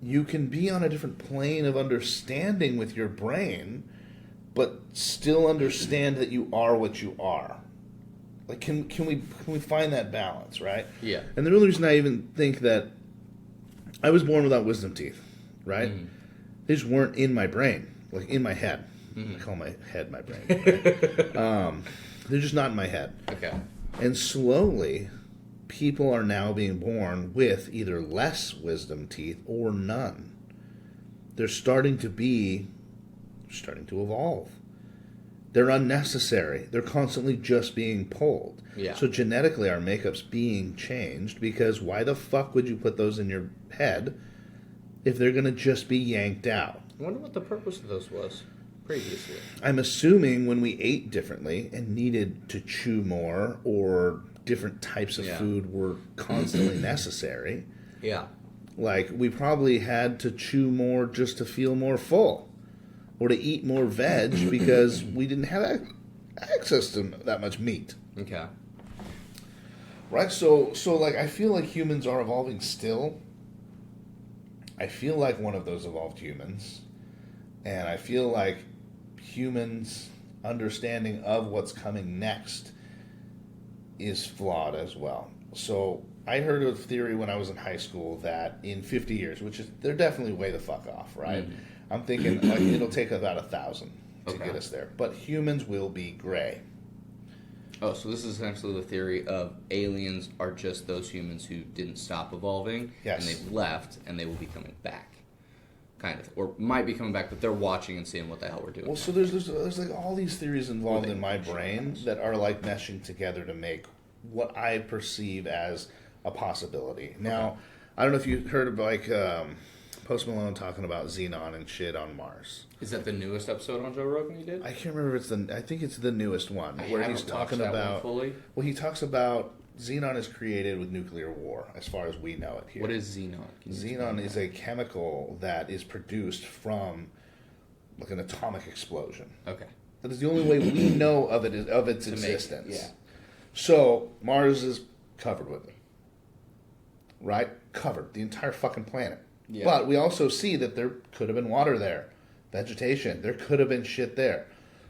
You can be on a different plane of understanding with your brain, but still understand that you are what you are. Like, can we find that balance, right? Yeah. And the real reason I even think that I was born without wisdom teeth, right? They just weren't in my brain, like in my head. I call my head my brain. Right? They're just not in my head. Okay. And slowly, people are now being born with either less wisdom teeth or none. They're starting to evolve. They're unnecessary. They're constantly just being pulled. Yeah. So genetically, our makeup's being changed because why the fuck would you put those in your head if they're going to just be yanked out? I wonder what the purpose of those was previously. I'm assuming when we ate differently and needed to chew more or different types of food were constantly necessary. Yeah. Like, we probably had to chew more just to feel more full. Or to eat more veg because we didn't have access to that much meat. Okay. Right? So like, I feel like humans are evolving still. I feel like one of those evolved humans. And I feel like humans' understanding of what's coming next is flawed as well. So I heard a theory when I was in high school that in 50 years, which is, they're definitely way the fuck off, right? Mm-hmm. I'm thinking like it'll take about 1,000 to get us there. But humans will be gray. Oh, so this is essentially the theory of aliens are just those humans who didn't stop evolving, yes, and they've left, and they will be coming back, kind of, or might be coming back, but they're watching and seeing what the hell we're doing. Well, so there's like all these theories involved in my brain that are like meshing together to make what I perceive as a possibility. Now, I don't know if you heard of like Post Malone talking about xenon and shit on Mars. Is that the newest episode on Joe Rogan you did? I can't remember if I think it's the newest one where he's talking about. Fully. Well, he talks about xenon is created with nuclear war, as far as we know it here. What is xenon? Xenon is a chemical that is produced from like an atomic explosion. Okay. That is the only way we know of its existence. Yeah. So Mars is covered with it. Right? Covered. The entire fucking planet. Yeah. But we also see that there could have been water there. Vegetation. There could have been shit there.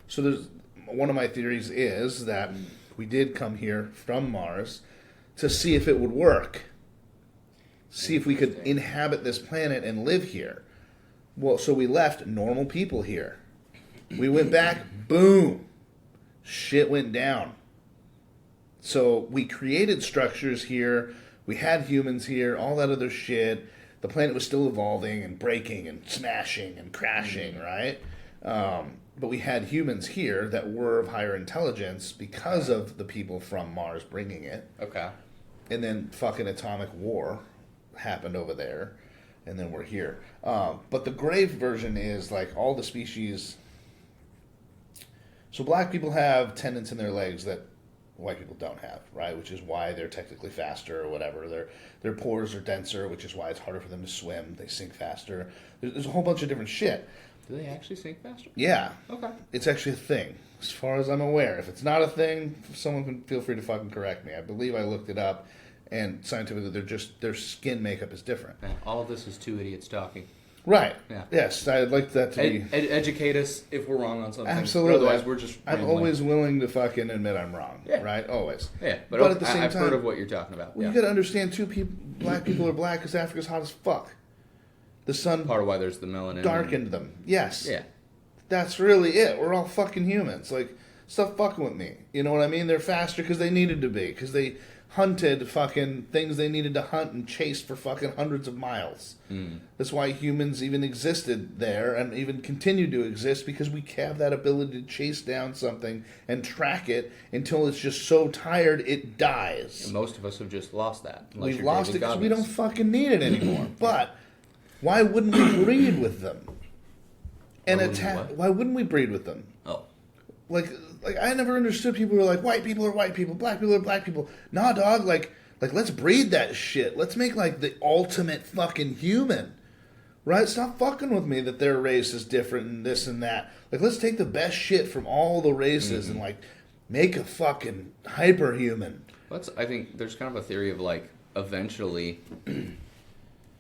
So there's one of my theories is that we did come here from Mars to see if it would work. See if we could inhabit this planet and live here. Well, so we left normal people here. We went back, boom. Shit went down. So we created structures here. We had humans here, all that other shit. The planet was still evolving and breaking and smashing and crashing, right? But we had humans here that were of higher intelligence because of the people from Mars bringing it. Okay. And then fucking atomic war happened over there. And then we're here. But the grave version is like all the species. So black people have tendons in their legs that white people don't have, right? Which is why they're technically faster or whatever. Their pores are denser, which is why it's harder for them to swim. They sink faster. There's a whole bunch of different shit. Do they actually sink faster? Yeah. Okay. It's actually a thing, as far as I'm aware. If it's not a thing, someone can feel free to fucking correct me. I believe I looked it up, and scientifically, their skin makeup is different. Man, all of this is two idiots talking. Right. Yeah. Yes, I'd like that to be... Educate us if we're wrong on something. Absolutely. Otherwise, we're just rambling. I'm always willing to fucking admit I'm wrong. Yeah. Right? Always. Yeah, but at the same I've time, heard of what you're talking about. Well, you gotta understand, too, black people are black because Africa's hot as fuck. The sun... Part of why there's the melanin. Darkened them. Yes. Yeah. That's really it. We're all fucking humans. Like, stop fucking with me. You know what I mean? They're faster because they needed to be. Because they hunted fucking things they needed to hunt and chased for fucking hundreds of miles. That's why humans even existed there and even continue to exist, because we have that ability to chase down something and track it until it's just so tired it dies. And most of us have just lost that. We've lost it because we don't fucking need it anymore. But why wouldn't we breed with them? And why wouldn't we breed with them? Oh. Like I never understood people who were like, white people are white people, black people are black people. Nah, dog, like let's breed that shit. Let's make like the ultimate fucking human. Right? Stop fucking with me that their race is different and this and that. Like, let's take the best shit from all the races and like make a fucking hyperhuman. I think there's kind of a theory of like eventually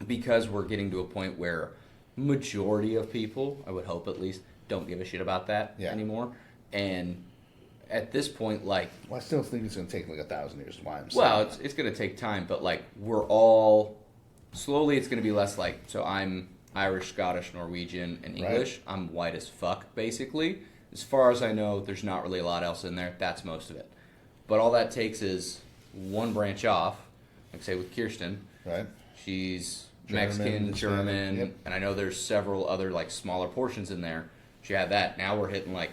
because we're getting to a point where majority of people, I would hope at least, don't give a shit about that anymore. And at this point, like... Well, I still think it's going to take like 1,000 years. Why I'm saying well, it's going to take time, but like we're all... Slowly it's going to be less like... So I'm Irish, Scottish, Norwegian, and English. Right. I'm white as fuck, basically. As far as I know, there's not really a lot else in there. That's most of it. But all that takes is one branch off. Like say with Kirsten. Right. She's Mexican, German, and I know there's several other like smaller portions in there. She had that. Now we're hitting like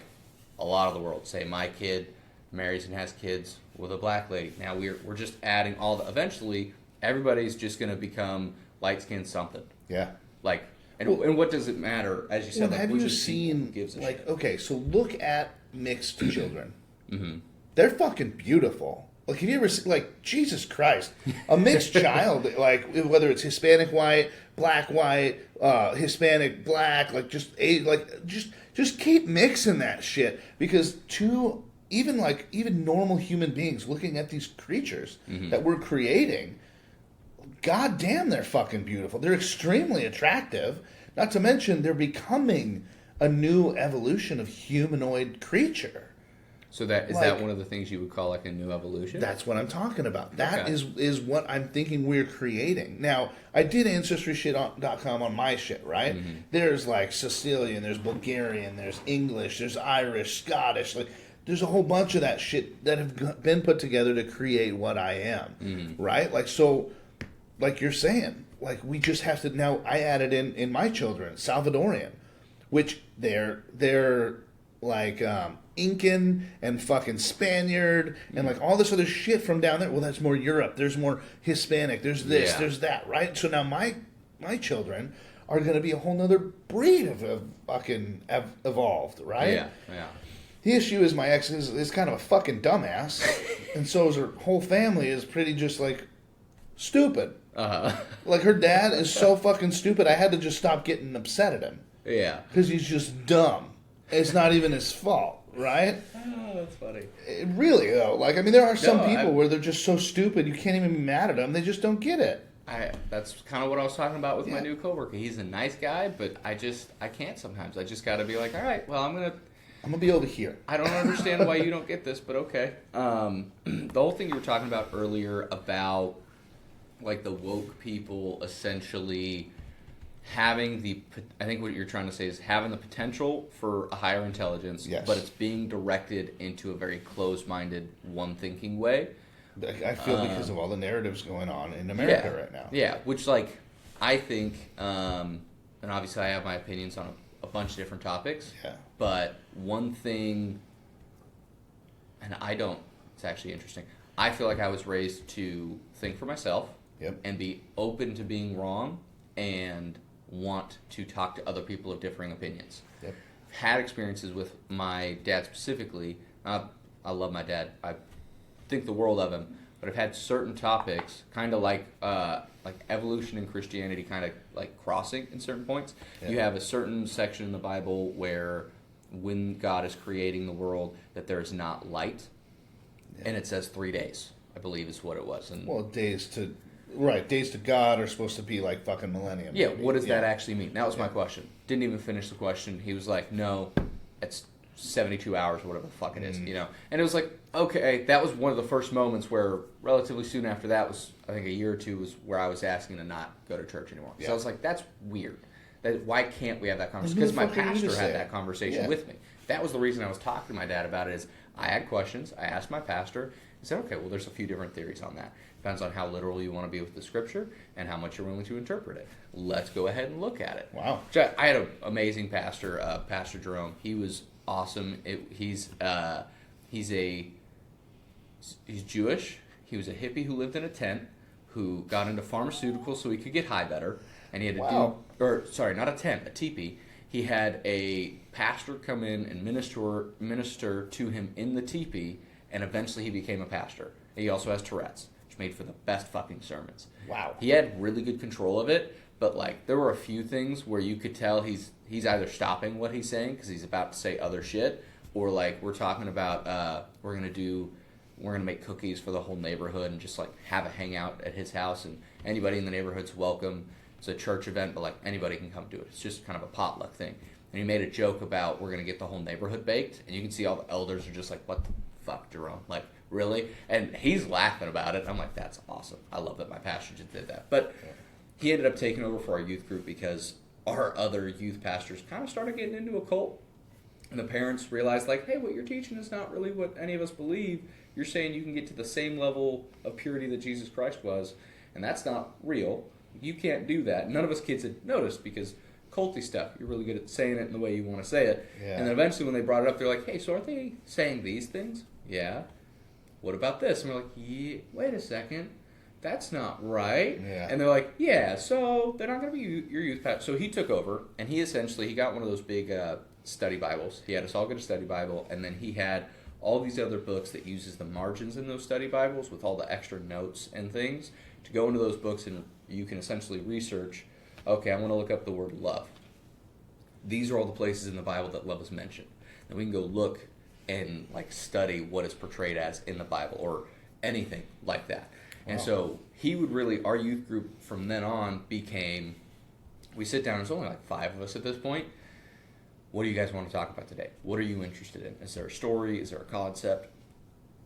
a lot of the world. Say my kid marries and has kids with a black lady. Now we're just adding all the... Eventually, everybody's just going to become light-skinned something. Yeah. Like, and what does it matter? As you said, like, have you seen, gives a like, shit? Okay, so look at mixed children. Mm-hmm. They're fucking beautiful. Like, have you ever seen, like, Jesus Christ, a mixed child, like, whether it's Hispanic white, black white, Hispanic black, like, just keep mixing that shit, because even normal human beings looking at these creatures that we're creating, god damn, they're fucking beautiful. They're extremely attractive, not to mention they're becoming a new evolution of humanoid creature. So that is, like, that one of the things you would call like a new evolution? That's what I'm talking about. That is what I'm thinking we're creating. Now, I did Ancestryshit.com on my shit, right? Mm-hmm. There's like Sicilian, there's Bulgarian, there's English, there's Irish, Scottish. Like, there's a whole bunch of that shit that have been put together to create what I am, right? Like, so, like you're saying, like, we just have to, now I added in my children, Salvadorian, which they're like, Incan and fucking Spaniard and like all this other shit from down there. Well, that's more Europe. There's more Hispanic. There's this. Yeah. There's that. Right. So now my children are going to be a whole nother breed of fucking evolved. Right. Yeah. Yeah. The issue is my ex is kind of a fucking dumbass, and so is her whole family is pretty just like stupid. Like her dad is so fucking stupid. I had to just stop getting upset at him. Yeah. Because he's just dumb. It's not even his fault. Right? Oh, that's funny. Really, though. Like, I mean, there are some people where they're just so stupid, you can't even be mad at them. They just don't get it. That's kind of what I was talking about with my new coworker. He's a nice guy, but I can't sometimes. I just got to be like, all right, well, I'm going to be over here. I don't understand why you don't get this, but okay. The whole thing you were talking about earlier about, like, the woke people essentially having I think what you're trying to say is having the potential for a higher intelligence, but it's being directed into a very closed-minded, one-thinking way. I feel because of all the narratives going on in America right now. Yeah, which, like, I think, and obviously I have my opinions on a bunch of different topics, but one thing, and it's actually interesting, I feel like I was raised to think for myself and be open to being wrong and want to talk to other people of differing opinions. Had experiences with my dad specifically. I love my dad. I think the world of him. But I've had certain topics, kind of like evolution and Christianity, kind of like crossing in certain points. You have a certain section in the Bible where when God is creating the world, that there is not light. And it says 3 days, I believe is what it was. And days to God are supposed to be like fucking millennium. Yeah, what does that actually mean? That was my question. Didn't even finish the question. He was like, no, it's 72 hours or whatever the fuck it is, you know? And it was like, okay, that was one of the first moments where relatively soon after that was, I think a year or two, was where I was asking to not go to church anymore. So I was like, that's weird. Why can't we have that conversation? Because my pastor had that conversation with me. That was the reason I was talking to my dad about it, is I had questions. I asked my pastor. He said, okay, well, there's a few different theories on that. Depends on how literal you want to be with the scripture and how much you're willing to interpret it. Let's go ahead and look at it. Wow. So I had an amazing pastor, Pastor Jerome. He was awesome. He's Jewish. He was a hippie who lived in a tent, who got into pharmaceuticals so he could get high better. And he had not a tent, a teepee. He had a pastor come in and minister to him in the teepee, and eventually he became a pastor. He also has Tourette's, which made for the best fucking sermons. Wow. He had really good control of it, but like there were a few things where you could tell he's either stopping what he's saying because he's about to say other shit, or like we're talking about we're gonna make cookies for the whole neighborhood and just like have a hangout at his house, and anybody in the neighborhood's welcome. It's a church event, but like anybody can come to it. It's just kind of a potluck thing. And he made a joke about we're gonna get the whole neighborhood baked, and you can see all the elders are just like, what the fuck, Jerome? Like, really? And he's laughing about it. I'm like, that's awesome. I love that my pastor just did that. But he ended up taking over for our youth group because our other youth pastors kind of started getting into a cult. And the parents realized, like, hey, what you're teaching is not really what any of us believe. You're saying you can get to the same level of purity that Jesus Christ was, and that's not real. You can't do that. None of us kids had noticed because culty stuff, you're really good at saying it in the way you want to say it. Yeah. And then eventually when they brought it up, they're like, hey, so aren't they saying these things? Yeah. What about this? And we're like, yeah, wait a second. That's not right. Yeah. And they're like, yeah, so they're not going to be your youth pastor. So he took over, and he got one of those big study Bibles. He had us all get a study Bible, and then he had all these other books that uses the margins in those study Bibles with all the extra notes and things to go into those books, and you can essentially research, okay, I want to look up the word love. These are all the places in the Bible that love is mentioned. And we can go look and like study what it's portrayed as in the Bible or anything like that. And so he would really, our youth group from then on became, we sit down, there's only like 5 of us at this point. What do you guys want to talk about today? What are you interested in? Is there a story? Is there a concept?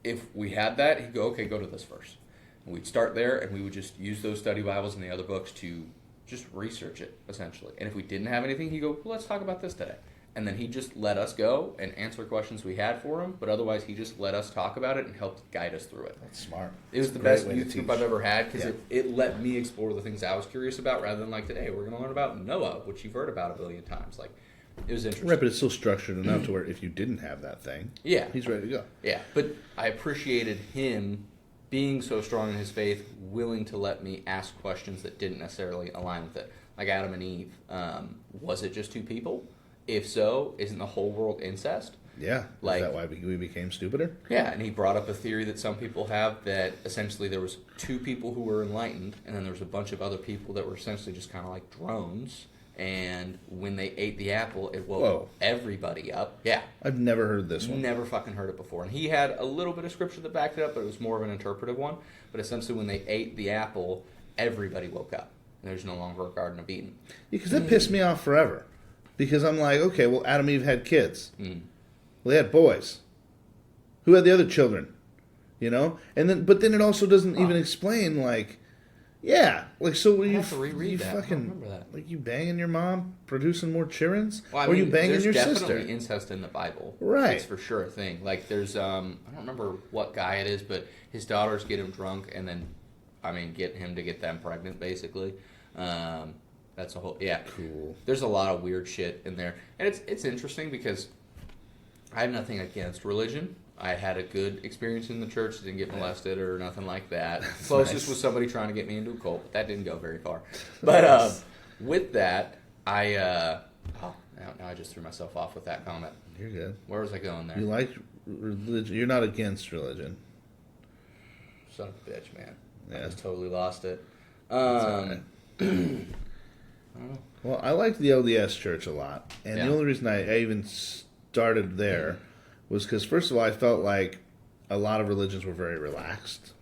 If we had that, he'd go, okay, go to this first. And we'd start there, and we would just use those study Bibles and the other books to just research it, essentially. And if we didn't have anything, he'd go, well, let's talk about this today. And then he just let us go and answer questions we had for him, but otherwise he just let us talk about it and helped guide us through it. That's smart. It was the best youth group I've ever had because it let me explore the things I was curious about rather than like today, we're going to learn about Noah, which you've heard about a billion times. Like, it was interesting. Right, but it's still structured enough to where if you didn't have that thing, he's ready to go. Yeah, but I appreciated him being so strong in his faith, willing to let me ask questions that didn't necessarily align with it. Like Adam and Eve, was it just 2 people? If so, isn't the whole world incest? Yeah. Like, is that why we became stupider? Yeah, and he brought up a theory that some people have that essentially there was 2 people who were enlightened, and then there was a bunch of other people that were essentially just kind of like drones, and when they ate the apple, it woke everybody up. Yeah. I've never heard this one. Never fucking heard it before. And he had a little bit of scripture that backed it up, but it was more of an interpretive one. But essentially when they ate the apple, everybody woke up. And there's no longer a Garden of Eden. Yeah, because that pissed me off forever. Because I'm like, okay, well, Adam and Eve had kids. Well, they had boys. Who had the other children? You know? But then it also doesn't even explain, like, like, so were you fucking, I don't remember that. Like, you banging your mom, producing more children? Well, or you banging your sister? There's definitely incest in the Bible. Right. It's for sure a thing. Like, there's, I don't remember what guy it is, but his daughters get him drunk and then, get him to get them pregnant, basically. That's a whole, cool. There's a lot of weird shit in there, and it's interesting because I have nothing against religion. I had a good experience in the church. Didn't get molested or nothing like that. Closest was somebody trying to get me into a cult, but that didn't go very far. But with that, now I just threw myself off with that comment. You're good. Where was I going there? You like religion? You're not against religion. Son of a bitch, man. Yeah. I just totally lost it. Well, I liked the LDS church a lot. And the only reason I even started there was because, first of all, I felt like a lot of religions were very relaxed.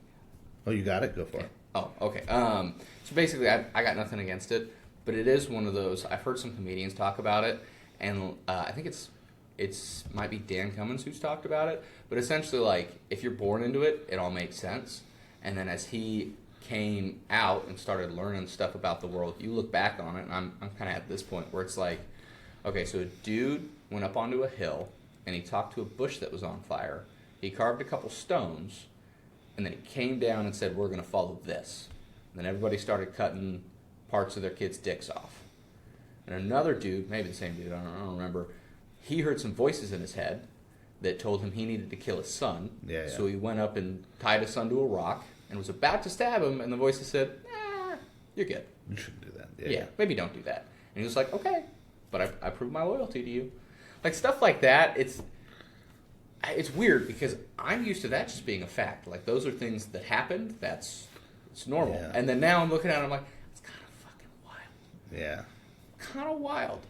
Oh, you got it? Go for it. Oh, okay. So basically, I got nothing against it, but it is one of those, I've heard some comedians talk about it, and I think it's might be Dan Cummins who's talked about it, but essentially, like, if you're born into it, it all makes sense. And then as he came out and started learning stuff about the world, you look back on it, and I'm kind of at this point where it's like, okay, so a dude went up onto a hill, and he talked to a bush that was on fire. He carved a couple stones, and then he came down and said, we're going to follow this. And then everybody started cutting parts of their kids' dicks off. And another dude, maybe the same dude, I don't remember, he heard some voices in his head that told him he needed to kill his son. Yeah. So he went up and tied his son to a rock and was about to stab him, and the voices said, you're good. You shouldn't do that. Yeah, maybe don't do that. And he was like, okay, but I proved my loyalty to you. Like, stuff like that, it's weird because I'm used to that just being a fact. Like, those are things that happened. It's normal. Yeah. And then now I'm looking at it, I'm like, it's kind of fucking wild. Yeah. Kind of wild.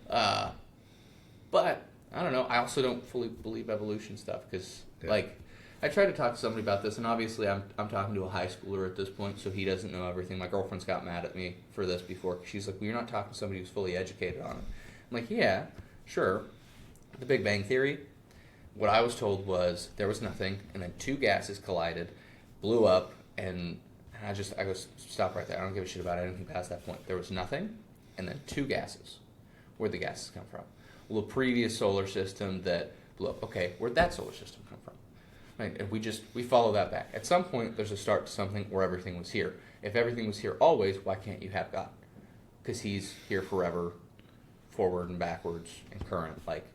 But, I don't know. I also don't fully believe evolution stuff because, like, I tried to talk to somebody about this, and obviously I'm talking to a high schooler at this point, so he doesn't know everything. My girlfriend's got mad at me for this before. She's like, well, you're not talking to somebody who's fully educated on it. I'm like, yeah, sure. The Big Bang Theory, what I was told was there was nothing, and then 2 gases collided, blew up, and I go, stop right there. I don't give a shit about anything past that point. There was nothing, and then 2 gases. Where'd the gases come from? Well, the previous solar system that blew up. Okay, where'd that solar system come from? Right, and we follow that back. At some point, there's a start to something where everything was here. If everything was here always, why can't you have God? Because he's here forever, forward and backwards and current. Like,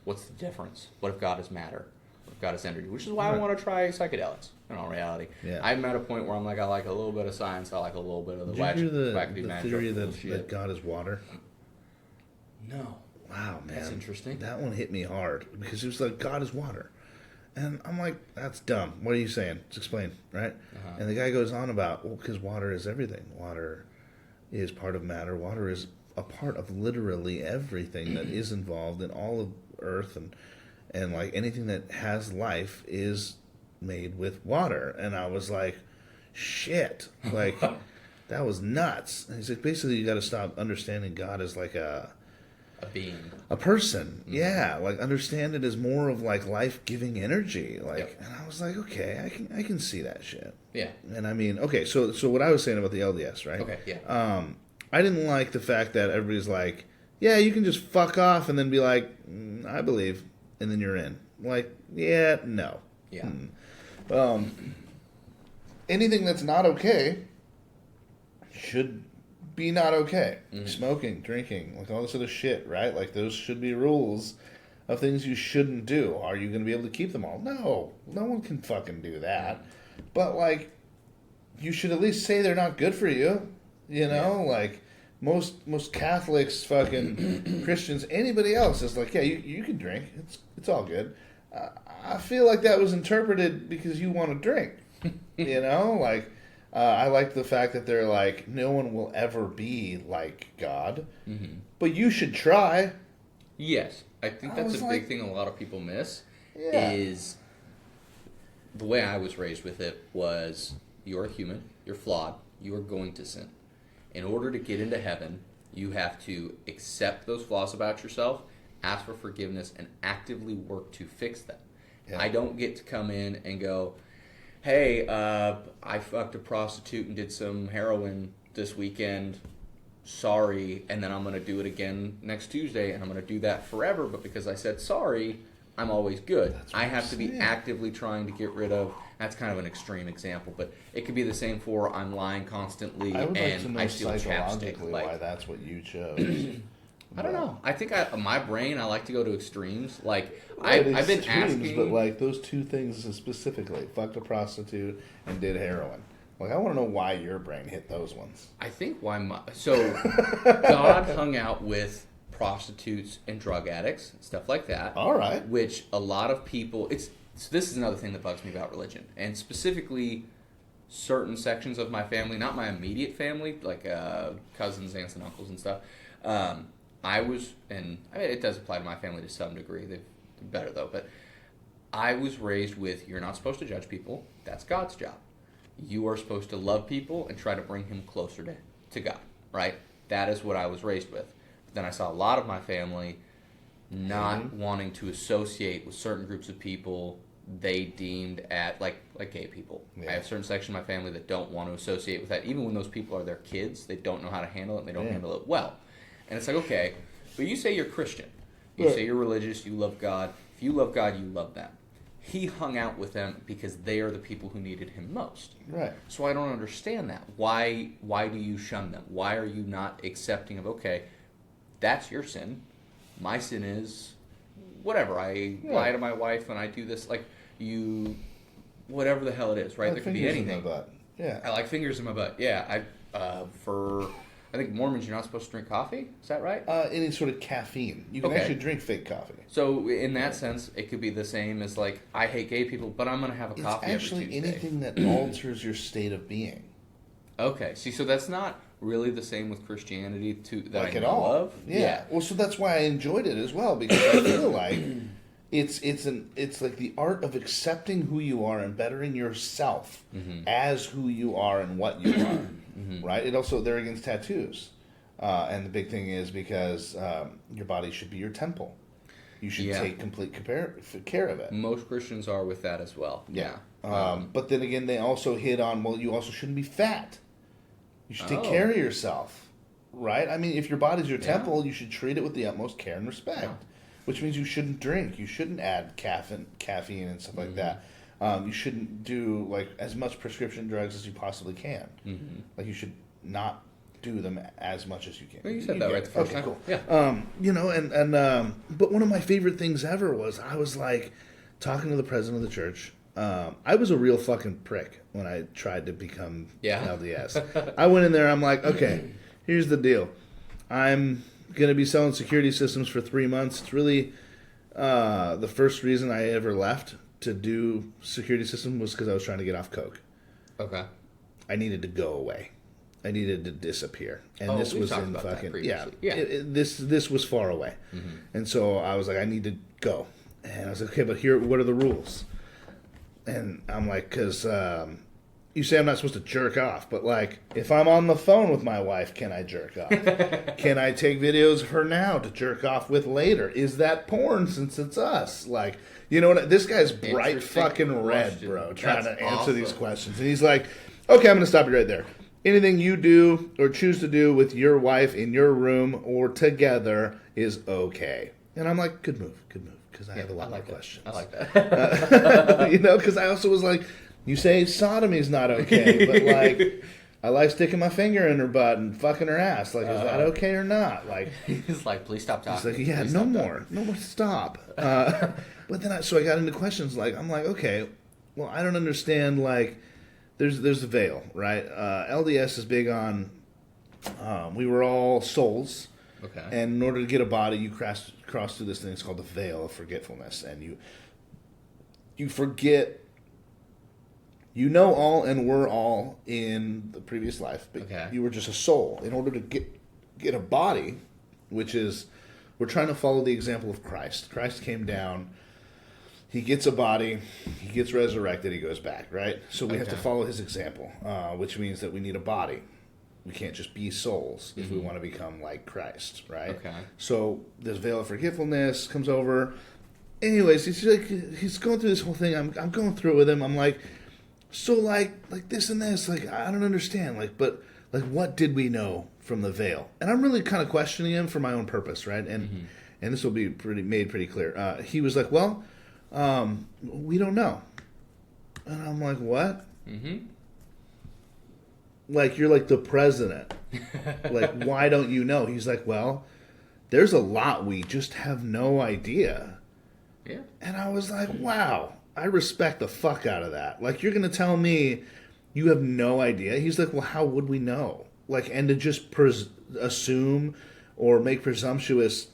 what's the difference? What if God is matter? What if God is energy? Which is why I want to try psychedelics, in all reality. Yeah. I'm at a point where I'm like, I like a little bit of science, I like a little bit of the wackadoo magic. Theory that God is water? No. Wow, man. That's interesting. That one hit me hard because it was like, God is water. And I'm like, that's dumb. What are you saying? Just explain, right? And the guy goes on about, well, because water is everything. Water is part of matter. Water is a part of literally everything that is involved in all of Earth, and like anything that has life is made with water. And I was like, shit, like that was nuts. And he's like, basically, you got to stop understanding God as like a being, a person. Yeah, like understand it as more of like life-giving energy. Like, Yep. and I was like, okay, I can see that shit. Yeah. And I mean, okay, so what I was saying about the LDS, right? Okay. Yeah. I didn't like the fact that everybody's like, yeah, you can just fuck off and then be like, I believe, and then you're in. Like, yeah, no. Yeah. Anything that's not okay should be not okay. Smoking, drinking, like all this other shit, right? Like those should be rules of things you shouldn't do. Are you going to be able to keep them all? No. No one can fucking do that. But like, you should at least say they're not good for you. You know, like most Catholics, fucking Christians, anybody else is like, yeah, you can drink. It's all good. I feel like that was interpreted because you want to drink. You know, like I like the fact that they're like, no one will ever be like God, but you should try. Yes, I think that's a big thing a lot of people miss. Yeah. Is the way I was raised with it was, you're a human, you're flawed, you are going to sin. In order to get into heaven, you have to accept those flaws about yourself, ask for forgiveness, and actively work to fix them. Yeah. I don't get to come in and go, hey, I fucked a prostitute and did some heroin this weekend, sorry, and then I'm going to do it again next Tuesday, and I'm going to do that forever, but because I said sorry, I'm always good. I have to be actively trying to get rid of, that's kind of an extreme example, but it could be the same for I'm lying constantly and I steal chapstick. Why that's what you chose. I don't know. I think my brain, I like to go to extremes. Like, I've been asking... But, like, those two things specifically, fucked a prostitute and did heroin. Like, I want to know why your brain hit those ones. I think why So, God hung out with prostitutes and drug addicts, stuff like that. All right. Which a lot of people... So this is another thing that bugs me about religion. And specifically, certain sections of my family, not my immediate family, like cousins, aunts, and uncles and stuff... it does apply to my family to some degree. They're better, though. But I was raised with, you're not supposed to judge people. That's God's job. You are supposed to love people and try to bring him closer to God, right? That is what I was raised with. But then I saw a lot of my family not wanting to associate with certain groups of people they deemed like gay people. Yeah. I have a certain section of my family that don't want to associate with that. Even when those people are their kids, they don't know how to handle it, and they don't handle it well. And it's like, okay, but you say you're Christian. You say you're religious, you love God. If you love God, you love them. He hung out with them because they are the people who needed him most. Right. So I don't understand that. Why do you shun them? Why are you not accepting of, okay, that's your sin. My sin is whatever. I lie to my wife and I do this. Like, whatever the hell it is, right? There could be anything. In my butt. Yeah. I like fingers in my butt. Yeah. I think Mormons, you're not supposed to drink coffee. Is that right? Any sort of caffeine. You can actually drink fake coffee. So in that sense, it could be the same as like, I hate gay people, but I'm going to have a coffee every Tuesday. It's actually anything that alters your state of being. Okay. See, so that's not really the same with Christianity that like I know of. Yeah. Well, so that's why I enjoyed it as well, because I feel like it's like the art of accepting who you are and bettering yourself as who you are and what you are. Right? It also, they're against tattoos. And the big thing is because your body should be your temple. You should take complete care of it. Most Christians are with that as well. Yeah. But then again, they also hit on, well, you also shouldn't be fat. You should take care of yourself. Right? I mean, if your body's your temple, you should treat it with the utmost care and respect. Yeah. Which means you shouldn't drink. You shouldn't add caffeine and stuff like that. You shouldn't do like as much prescription drugs as you possibly can. Like you should not do them as much as you can. Well, you said that right the first time. Cool. Yeah. But one of my favorite things ever was I was like talking to the president of the church. I was a real fucking prick when I tried to become LDS. I went in there. I'm like, okay, here's the deal. I'm going to be selling security systems for 3 months. It's really the first reason I ever left to do security system was because I was trying to get off coke. Okay. I needed to go away. I needed to disappear, and this was in fucking this was far away, and so I was like, I need to go, and I was like, okay, but here, what are the rules? And I'm like, because you say I'm not supposed to jerk off, but like, if I'm on the phone with my wife, can I jerk off? Can I take videos of her now to jerk off with later? Is that porn since it's us? Like, you know what? This guy's bright fucking red, bro, trying to answer these questions, and he's like, okay, I'm gonna stop you right there. Anything you do or choose to do with your wife in your room or together is okay. And I'm like, good move, because I have a lot more questions. I like that. You know, because I also was like, you say sodomy's not okay, but like, I like sticking my finger in her butt and fucking her ass. Like, is that okay or not? Like, he's like, please stop talking. He's like, yeah, no more, stop. But then, so I got into questions. Like, I'm like, okay, well, I don't understand. Like, there's the veil, right? LDS is big on. We were all souls. Okay. And in order to get a body, you cross through this thing. It's called the veil of forgetfulness, and you forget. You know all and were all in the previous life, but you were just a soul. In order to get a body, which is, we're trying to follow the example of Christ. Christ came down. He gets a body, he gets resurrected, he goes back, right? So we have to follow his example, which means that we need a body. We can't just be souls if we want to become like Christ, right? Okay. So this veil of forgetfulness comes over. Anyways, he's going through this whole thing. I'm going through it with him. I'm like, so like this and this, like I don't understand, but what did we know from the veil? And I'm really kind of questioning him for my own purpose, right? And this will be made pretty clear. He was like, well. We don't know. And I'm like, what? Like, you're like the president. Like, why don't you know? He's like, well, there's a lot we just have no idea. Yeah. And I was like, wow, I respect the fuck out of that. Like, you're going to tell me you have no idea? He's like, well, how would we know? Like, and to just assume or make presumptuous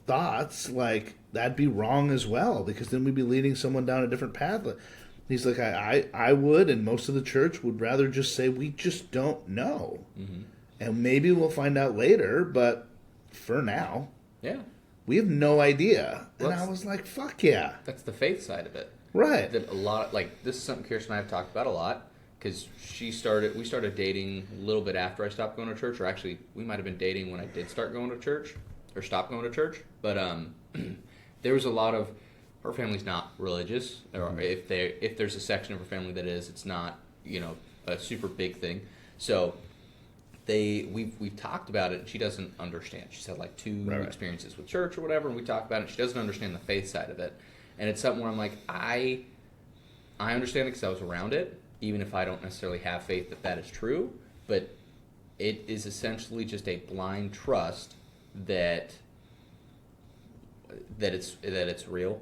thoughts, like, that'd be wrong as well, because then we'd be leading someone down a different path. He's like, I would, and most of the church would rather just say, we just don't know. And maybe we'll find out later, but for now, we have no idea. Well, and I was like, fuck yeah. That's the faith side of it. Right. That a lot, like, this is something Kirsten and I have talked about a lot, because we started dating a little bit after I stopped going to church, or actually, we might have been dating when I did start going to church, or stopped going to church, but there was a lot of, her family's not religious, or if there's a section of her family that is, it's not, a super big thing. So we've talked about it, and she doesn't understand. She's had like two experiences with church or whatever, and we talked about it. She doesn't understand the faith side of it, and it's something where I'm like, I understand it because I was around it, even if I don't necessarily have faith that is true. But it is essentially just a blind trust that it's real,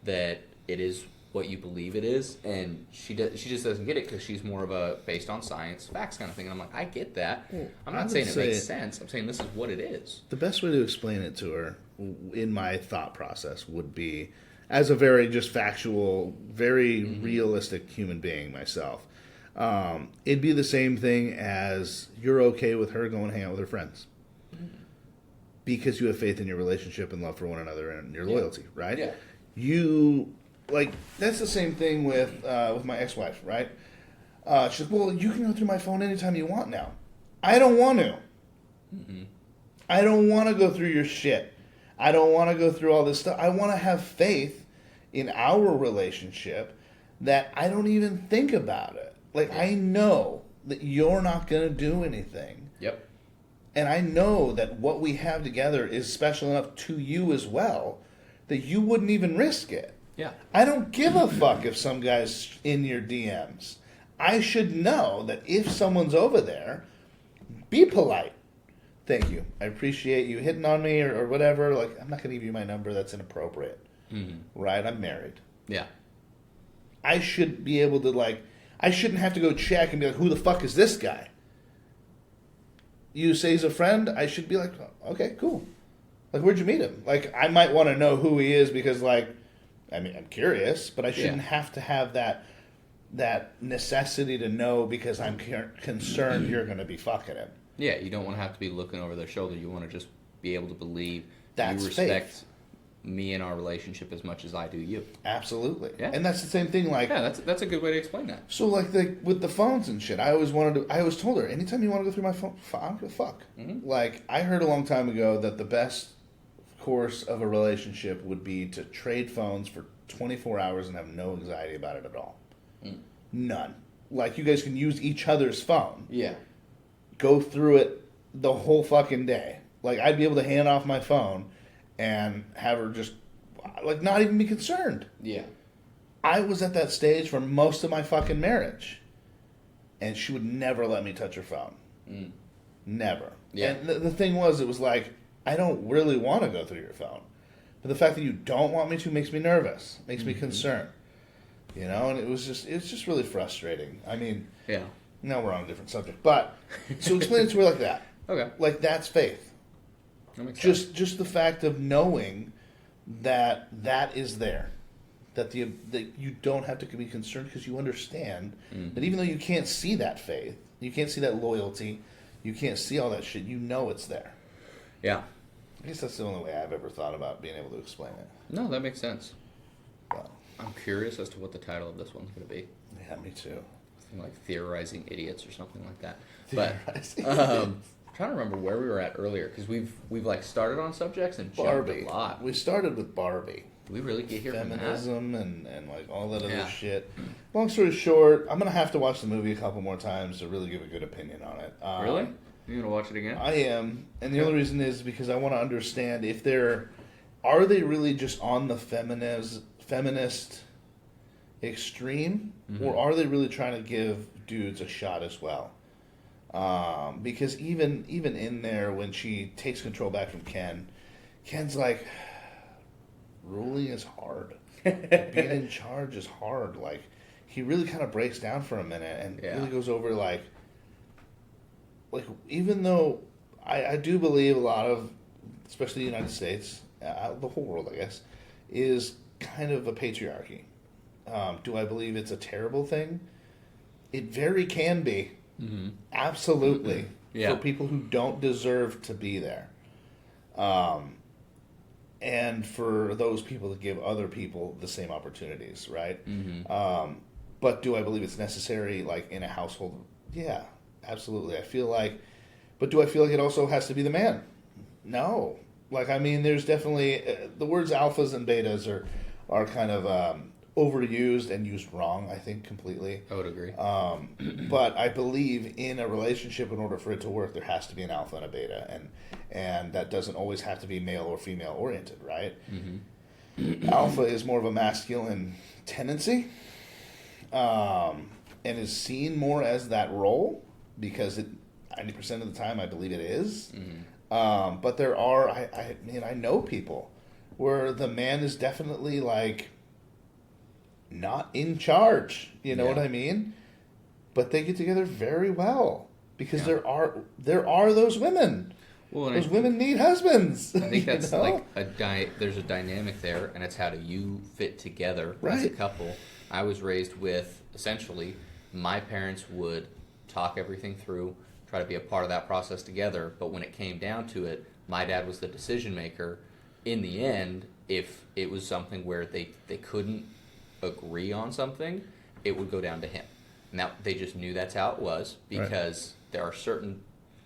that it is what you believe it is, and she just doesn't get it because she's more of a based on science, facts kind of thing. And I'm like, I get that. I'm not saying it makes sense. I'm saying this is what it is. The best way to explain it to her, in my thought process, would be as a very just factual, very realistic human being myself. It'd be the same thing as you're okay with her going to hang out with her friends. Because you have faith in your relationship and love for one another and your loyalty, right? Yeah. You, like, that's the same thing with my ex-wife, right? She's like, well, you can go through my phone anytime you want now. I don't want to. I don't want to go through your shit. I don't want to go through all this stuff. I want to have faith in our relationship that I don't even think about it. Like, I know that you're not going to do anything. Yep. And I know that what we have together is special enough to you as well that you wouldn't even risk it. Yeah. I don't give a fuck if some guy's in your DMs. I should know that if someone's over there, be polite. Thank you. I appreciate you hitting on me or whatever. Like, I'm not going to give you my number. That's inappropriate. Right? I'm married. Yeah. I should be able to, I shouldn't have to go check and be like, who the fuck is this guy? You say he's a friend, I should be like, okay, cool. Like, where'd you meet him? Like, I might want to know who he is because, I mean, I'm curious, but I shouldn't have to have that necessity to know because I'm concerned you're going to be fucking him. Yeah, you don't want to have to be looking over their shoulder. You want to just be able to believe that's you respect faith. Me and our relationship as much as I do you. Absolutely. Yeah. And that's the same thing, like... Yeah, that's a good way to explain that. So, like, with the phones and shit, I always told her, anytime you want to go through my phone, I don't give a fuck. Mm-hmm. Like, I heard a long time ago that the best course of a relationship would be to trade phones for 24 hours and have no anxiety about it at all. Mm. None. Like, you guys can use each other's phone. Yeah. Go through it the whole fucking day. Like, I'd be able to hand off my phone and have her just, like, not even be concerned. Yeah. I was at that stage for most of my fucking marriage. And she would never let me touch her phone. Mm. Never. Yeah. And the thing was, it was like, I don't really want to go through your phone. But the fact that you don't want me to makes me nervous. Makes me concerned. You know, and it was just really frustrating. I mean, yeah. Now we're on a different subject. But, so explain it to her like that. Okay. Like, that's faith. Just the fact of knowing that is there, that you don't have to be concerned because you understand that even though you can't see that faith, you can't see that loyalty, you can't see all that shit, you know it's there. Yeah. I guess that's the only way I've ever thought about being able to explain it. No, that makes sense. Well, I'm curious as to what the title of this one's going to be. Yeah, me too. Something like Theorizing Idiots or something like that. But I'm trying to remember where we were at earlier because we've like started on subjects and jumped a lot. We started with Barbie. Did we really get here feminism and like all that other shit. Long story short, I'm gonna have to watch the movie a couple more times to really give a good opinion on it. Really? You gonna watch it again? I am, and the only reason is because I want to understand if are they really just on the feminist extreme, or are they really trying to give dudes a shot as well? Because even in there, when she takes control back from Ken's like, ruling is hard. Being in charge is hard. Like, he really kind of breaks down for a minute and really goes over like even though I do believe a lot of, especially the United States, the whole world, I guess, is kind of a patriarchy. Do I believe it's a terrible thing? It very can be. Mm-hmm. Absolutely. For people who don't deserve to be there. And for those people to give other people the same opportunities, right? Mm-hmm. But do I believe it's necessary, like, in a household? Yeah, absolutely. But do I feel like it also has to be the man? No. Like, I mean, there's definitely, the words alphas and betas are kind of overused and used wrong, I think, completely. I would agree. But I believe in a relationship, in order for it to work, there has to be an alpha and a beta, and that doesn't always have to be male or female oriented, right? Mm-hmm. Alpha is more of a masculine tendency, and is seen more as that role because 90% of the time I believe it is. Mm-hmm. But there are, I know people where the man is definitely like not in charge, you know what I mean? But they get together very well because there are those women. Well, those women need husbands. I think that's like there's a dynamic there, and it's how do you fit together as a couple. I was raised with, essentially, my parents would talk everything through, try to be a part of that process together, but when it came down to it, my dad was the decision maker. In the end, if it was something where they couldn't agree on something, it would go down to him. Now, they just knew that's how it was because there are certain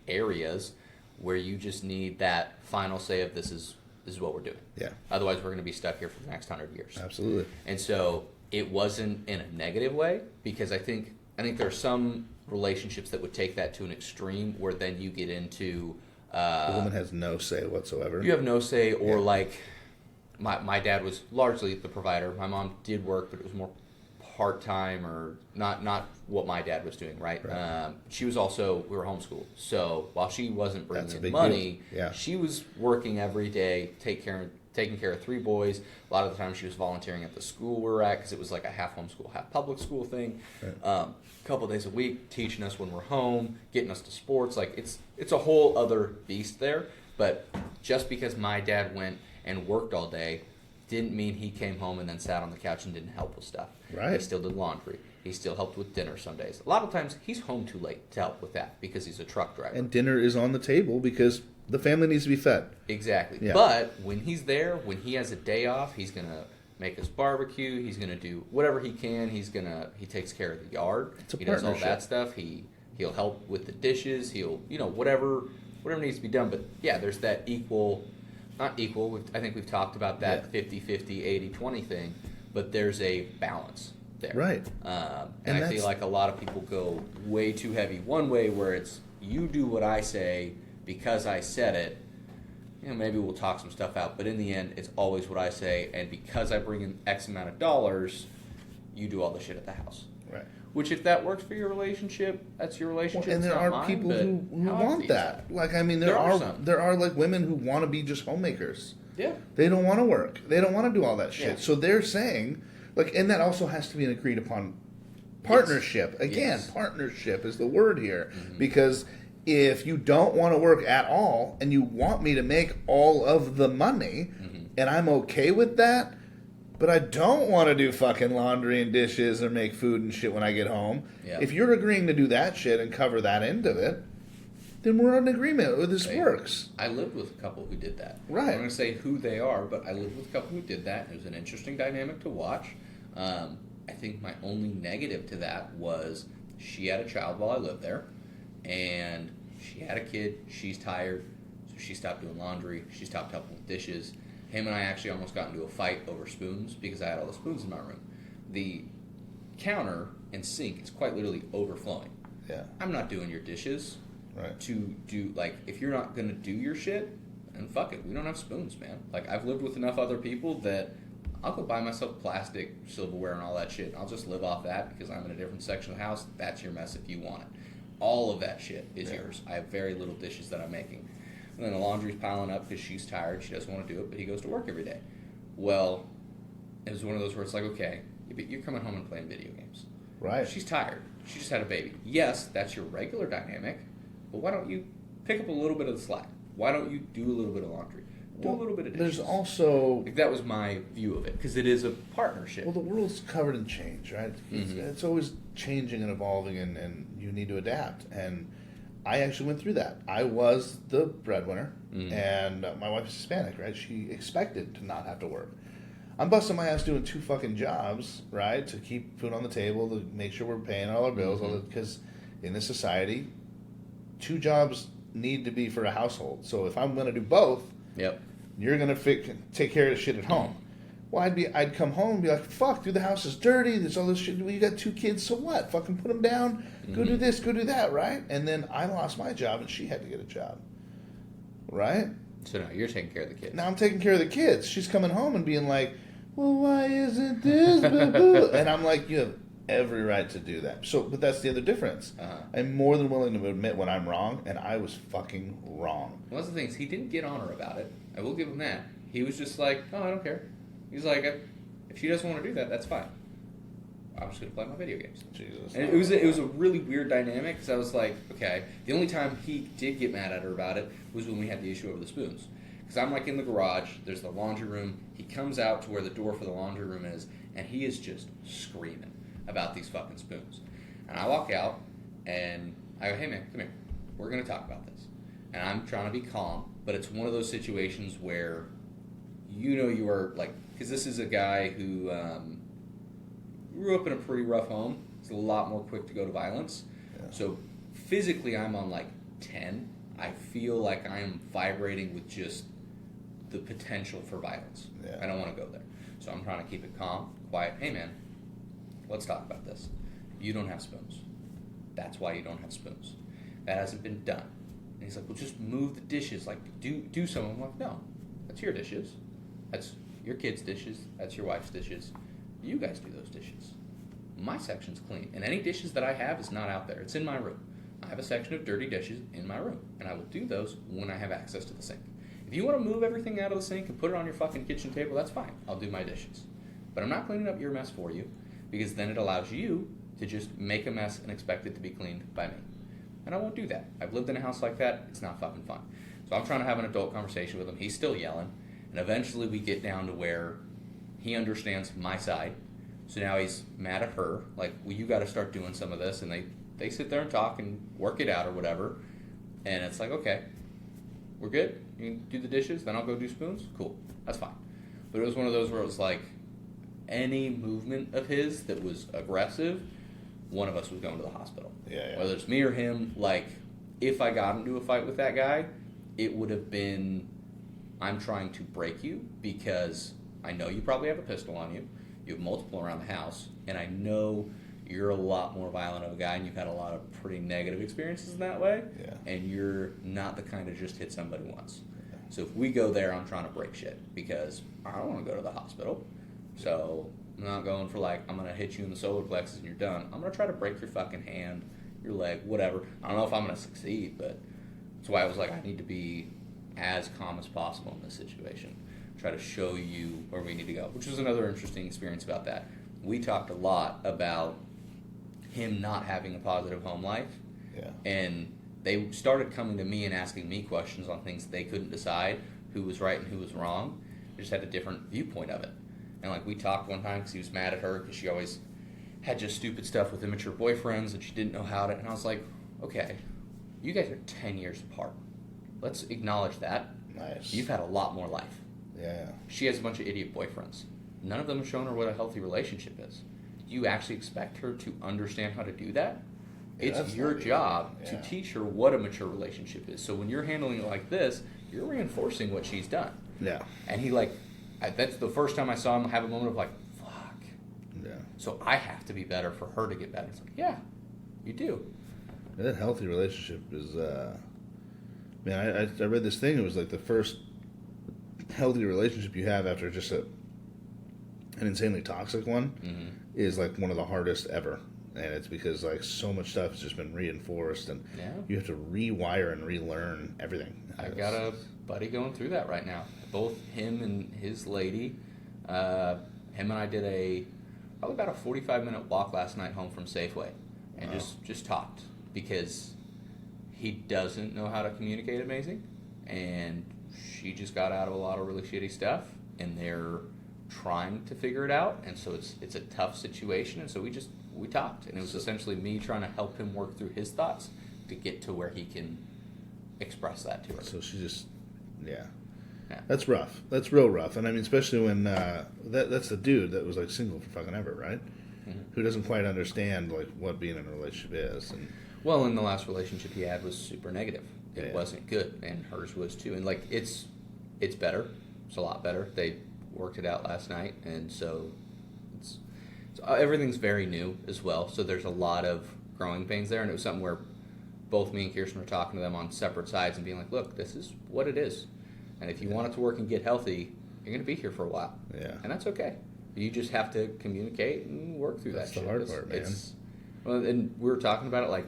areas where you just need that final say of this is what we're doing. Yeah. Otherwise, we're going to be stuck here for the next 100 years. Absolutely. And so it wasn't in a negative way because I think there are some relationships that would take that to an extreme where then you get into the woman has no say whatsoever. You have no say, or like my dad was largely the provider. My mom did work, but it was more part-time or not what my dad was doing, right? She was also, we were homeschooled. So while she wasn't bringing in money, she was working every day, taking care of 3 boys. A lot of the time she was volunteering at the school we were at because it was like a half homeschool, half public school thing. A couple of days a week, teaching us when we're home, getting us to sports. Like it's a whole other beast there. But just because my dad went and worked all day didn't mean he came home and then sat on the couch and didn't help with stuff. Right. He still did laundry. He still helped with dinner some days. A lot of times he's home too late to help with that because he's a truck driver. And dinner is on the table because the family needs to be fed. Exactly. Yeah. But when he's there, when he has a day off, he's going to make us barbecue. He's going to do whatever he can. He takes care of the yard. He does all that stuff. He'll help with the dishes. He'll, whatever needs to be done. But yeah, there's that not equal. I think we've talked about that 50-50, 80-20 thing. But there's a balance there. Right. And I feel like a lot of people go way too heavy one way, where it's you do what I say because I said it. Maybe we'll talk some stuff out, but in the end, it's always what I say, and because I bring in X amount of dollars, you do all the shit at the house. Right. Which, if that works for your relationship, that's your relationship. Well, and there are people who want that. Like, I mean, there are like women who want to be just homemakers. Yeah. They don't want to work. They don't want to do all that shit. Yeah. So they're saying, like, and that also has to be an agreed upon partnership. Yes. Again, partnership is the word here, because if you don't want to work at all and you want me to make all of the money, and I'm okay with that, but I don't want to do fucking laundry and dishes or make food and shit when I get home. Yeah. If you're agreeing to do that shit and cover that end of it, then we're in agreement. This works. I lived with a couple who did that. Right. I'm going to say who they are, but I lived with a couple who did that. It was an interesting dynamic to watch. I think my only negative to that was she had a child while I lived there, and she had a kid. She's tired, so she stopped doing laundry. She stopped helping with dishes. Him and I actually almost got into a fight over spoons because I had all the spoons in my room. The counter and sink is quite literally overflowing. Yeah. I'm not doing your dishes. Right. To do, like, if you're not going to do your shit, then fuck it. We don't have spoons, man. Like, I've lived with enough other people that I'll go buy myself plastic silverware and all that shit. I'll just live off that because I'm in a different section of the house. That's your mess if you want it. All of that shit is yours. I have very little dishes that I'm making. And then the laundry's piling up because she's tired. She doesn't want to do it, but he goes to work every day. Well, it was one of those where it's like, okay, but you're coming home and playing video games. Right. She's tired. She just had a baby. Yes, that's your regular dynamic, but why don't you pick up a little bit of the slack? Why don't you do a little bit of laundry? Do a little bit of dishes. There's also... Like, that was my view of it, because it is a partnership. Well, the world's covered in change, right? It's always changing and evolving, and you need to adapt. And I actually went through that. I was the breadwinner, and my wife is Hispanic, right? She expected to not have to work. I'm busting my ass doing 2 fucking jobs, right, to keep food on the table, to make sure we're paying all our bills, because in this society, 2 jobs need to be for a household. So if I'm going to do both, you're going to take care of the shit at home. Well, I'd come home and be like, fuck, dude, the house is dirty. There's all this shit. Well, you got 2 kids, so what? Fucking put them down. Go do this, go do that, right? And then I lost my job, and she had to get a job, right? So now you're taking care of the kids. Now I'm taking care of the kids. She's coming home and being like, well, why isn't this? And I'm like, you have every right to do that. So, but that's the other difference. I'm more than willing to admit when I'm wrong, and I was fucking wrong. Well, that's the thing is he didn't get on her about it. I will give him that. He was just like, oh, I don't care. He's like, if she doesn't want to do that, that's fine. I'm just going to play my video games. Jesus. And it was a really weird dynamic because I was like, okay. The only time he did get mad at her about it was when we had the issue over the spoons. Because I'm like in the garage, there's the laundry room. He comes out to where the door for the laundry room is, and he is just screaming about these fucking spoons. And I walk out, and I go, hey man, come here. We're going to talk about this. And I'm trying to be calm, but it's one of those situations where you are like, because this is a guy who grew up in a pretty rough home. He's a lot more quick to go to violence. Yeah. So physically I'm on like 10. I feel like I am vibrating with just the potential for violence. Yeah. I don't want to go there. So I'm trying to keep it calm, quiet. Hey man, let's talk about this. You don't have spoons. That's why you don't have spoons. That hasn't been done. And he's like, well, just move the dishes. Like, do something. I'm like, no, that's your dishes. That's your kids' dishes. That's your wife's dishes. You guys do those dishes. My section's clean. And any dishes that I have is not out there. It's in my room. I have a section of dirty dishes in my room. And I will do those when I have access to the sink. If you want to move everything out of the sink and put it on your fucking kitchen table, that's fine. I'll do my dishes. But I'm not cleaning up your mess for you, because then it allows you to just make a mess and expect it to be cleaned by me. And I won't do that. I've lived in a house like that. It's not fucking fun. So I'm trying to have an adult conversation with him. He's still yelling. And eventually we get down to where he understands my side. So now he's mad at her. Like, well, you got to start doing some of this. And they sit there and talk and work it out or whatever. And it's like, okay, we're good. You can do the dishes, then I'll go do spoons. Cool, that's fine. But it was one of those where it was like, any movement of his that was aggressive, one of us was going to the hospital. Yeah. Whether it's me or him, like, if I got into a fight with that guy, it would have been, I'm trying to break you because I know you probably have a pistol on you. You have multiple around the house, and I know you're a lot more violent of a guy, and you've had a lot of pretty negative experiences in that way, and you're not the kind to just hit somebody once. Yeah. So if we go there, I'm trying to break shit because I don't want to go to the hospital. So I'm not going for like, I'm going to hit you in the solar plexus and you're done. I'm going to try to break your fucking hand, your leg, whatever. I don't know if I'm going to succeed, but that's why I was like, I need to be as calm as possible in this situation. Try to show you where we need to go, which was another interesting experience about that. We talked a lot about him not having a positive home life. Yeah. And they started coming to me and asking me questions on things they couldn't decide who was right and who was wrong. They just had a different viewpoint of it. And like we talked one time because he was mad at her because she always had just stupid stuff with immature boyfriends and she didn't know how to. And I was like, okay, you guys are 10 years apart. Let's acknowledge that. Nice. You've had a lot more life. Yeah. She has a bunch of idiot boyfriends. None of them have shown her what a healthy relationship is. Do you actually expect her to understand how to do that? Yeah, it's your job to teach her what a mature relationship is. So when you're handling it like this, you're reinforcing what she's done. Yeah. And he that's the first time I saw him have a moment of like, fuck. Yeah. So I have to be better for her to get better. It's like, yeah, you do. That healthy relationship is, man, I read this thing. It was like the first healthy relationship you have after just an insanely toxic one is like one of the hardest ever. And it's because like so much stuff has just been reinforced and you have to rewire and relearn everything. I got a buddy going through that right now. Both him and his lady, him and I did probably about a 45-minute walk last night home from Safeway and just talked because he doesn't know how to communicate amazing and she just got out of a lot of really shitty stuff and they're trying to figure it out and so it's a tough situation and so we talked and it was essentially me trying to help him work through his thoughts to get to where he can express that to her. So she just that's rough. That's real rough. And I mean especially when that's the dude that was like single for fucking ever, right? Who doesn't quite understand like what being in a relationship is. And well, in the last relationship he had was super negative. It wasn't good and hers was too. And like it's better. It's a lot better. They worked it out last night and so everything's very new as well, so there's a lot of growing pains there, and it was something where both me and Kirsten were talking to them on separate sides and being like, look, this is what it is, and if you want it to work and get healthy, you're going to be here for a while, and that's okay. You just have to communicate and work through that shit. That's the hard part, man. Well, and we were talking about it, like,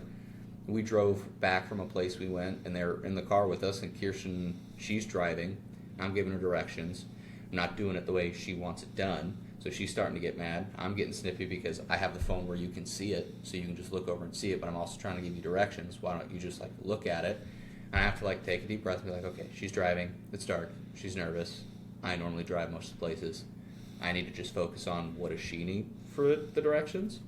we drove back from a place we went, and they're in the car with us, and Kirsten, she's driving, I'm giving her directions, I'm not doing it the way she wants it done. So she's starting to get mad. I'm getting snippy because I have the phone where you can see it, so you can just look over and see it, but I'm also trying to give you directions. Why don't you just, like, look at it? And I have to, like, take a deep breath and be like, okay, she's driving. It's dark. She's nervous. I normally drive most of the places. I need to just focus on what does she need for the directions.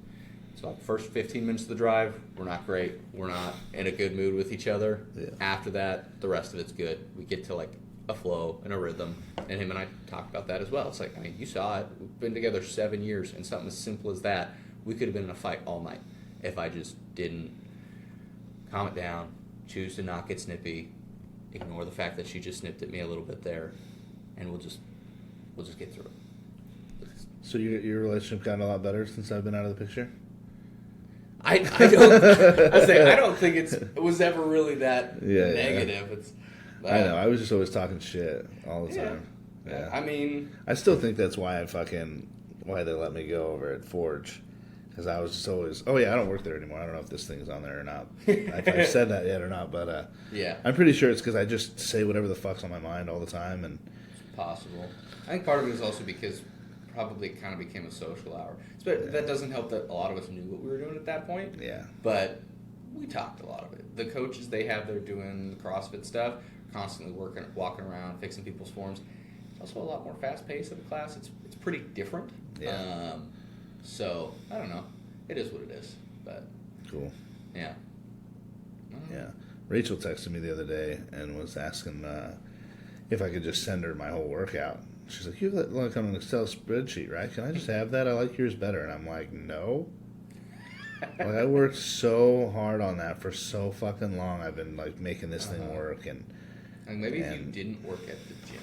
So, like, first 15 minutes of the drive, we're not great. We're not in a good mood with each other. Yeah. After that, the rest of it's good. We get to, like, a flow and a rhythm, and him and I talked about that as well. It's like, I mean, you saw it. We've been together 7 years, and something as simple as that, we could have been in a fight all night if I just didn't calm it down, choose to not get snippy, ignore the fact that she just snipped at me a little bit there, and we'll just get through it. So your relationship gotten a lot better since I've been out of the picture? I don't think it was ever really that negative. It's I know. I was just always talking shit all the time. Yeah. I mean, I still think that's why why they let me go over at Forge, because I was just always, I don't work there anymore. I don't know if this thing's on there or not. If I've said that yet or not, but I'm pretty sure it's because I just say whatever the fuck's on my mind all the time. And it's possible. I think part of it is also because probably it kind of became a social hour. But that doesn't help that a lot of us knew what we were doing at that point. Yeah. But we talked a lot of it. The coaches they have, they're doing the CrossFit stuff, constantly walking around, fixing people's forms. It's also a lot more fast-paced of a class. It's pretty different. Yeah. So I don't know. It is what it is. But cool. Yeah. Yeah. Rachel texted me the other day and was asking if I could just send her my whole workout. She's like, "You have that like on an Excel spreadsheet, right? Can I just have that? I like yours better." And I'm like, "No." Like, I worked so hard on that for so fucking long. I've been like making this thing work, and maybe if you didn't work at the gym.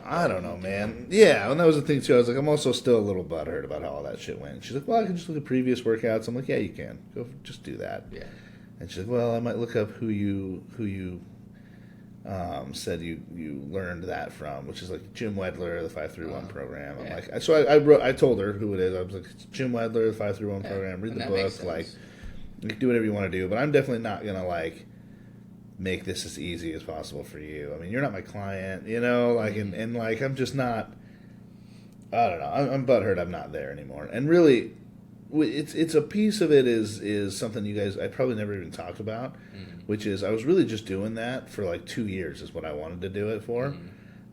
I don't know, man. Yeah, and that was the thing too. I was like, I'm also still a little butthurt about how all that shit went. She's like, "Well, I can just look at previous workouts." I'm like, "Yeah, you can. Go, just do that." Yeah. And she's like, "Well, I might look up who you said you learned that from," which is like Jim Wedler, the 531 program. I'm like, so I told her who it is. I was like, "It's Jim Wedler, the 531 program. Read the book. Like, you can do whatever you want to do, but I'm definitely not gonna like make this as easy as possible for you. I mean, you're not my client, you know. Like, and like, I'm just not. I don't know. I'm butthurt. I'm not there anymore. And really, it's a piece of it is something you guys I probably never even talked about, which is I was really just doing that for like 2 years is what I wanted to do it for,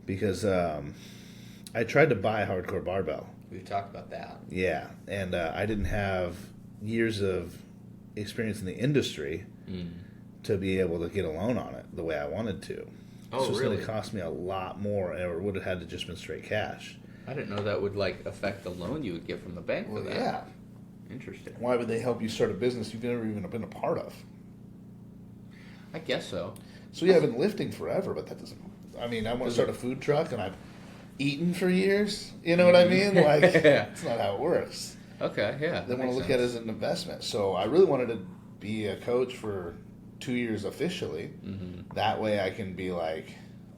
because I tried to buy Hardcore Barbell. We've talked about that. Yeah, and I didn't have years of experience in the industry to be able to get a loan on it the way I wanted to. Oh, so it's really? going to cost me a lot more, or would have had to just been straight cash. I didn't know that would like affect the loan you would get from the bank for that. Yeah. Interesting. Why would they help you start a business you've never even been a part of? I guess so. So yeah, I've been lifting forever, but that doesn't. I mean, I want to start a food truck, and I've eaten for years. You know what I mean? Like, that's not how it works. Okay, yeah. They want to look at it as an investment. So I really wanted to be a coach for 2 years officially. That way, I can be like,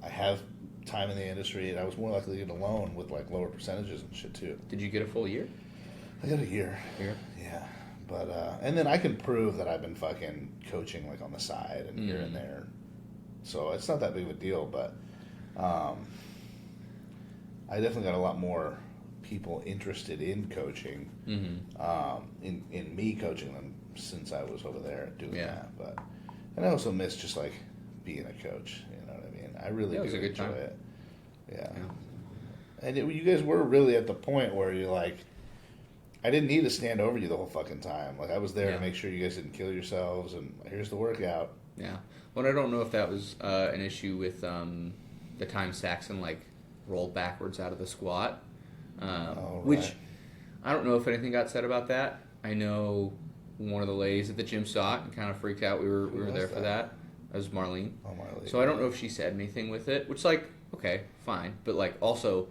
I have time in the industry, and I was more likely to get a loan with like lower percentages and shit too. Did you get a full year? I got a year. Yeah. But, and then I can prove that I've been fucking coaching, like, on the side and here and there. So it's not that big of a deal, but I definitely got a lot more people interested in coaching, in me coaching them since I was over there doing that. But, and I also miss just, like, being a coach, you know what I mean? I really do enjoy it. Yeah. And you guys were really at the point where you're like, I didn't need to stand over you the whole fucking time. Like, I was there to make sure you guys didn't kill yourselves, and here's the workout. Yeah. Well, I don't know if that was an issue with the time Saxon, like, rolled backwards out of the squat. Which, I don't know if anything got said about that. I know one of the ladies at the gym saw it and kind of freaked out. We were there for that. That was Marlene. Oh, Marlene. So I don't know if she said anything with it, which, like, okay, fine. But, like, also,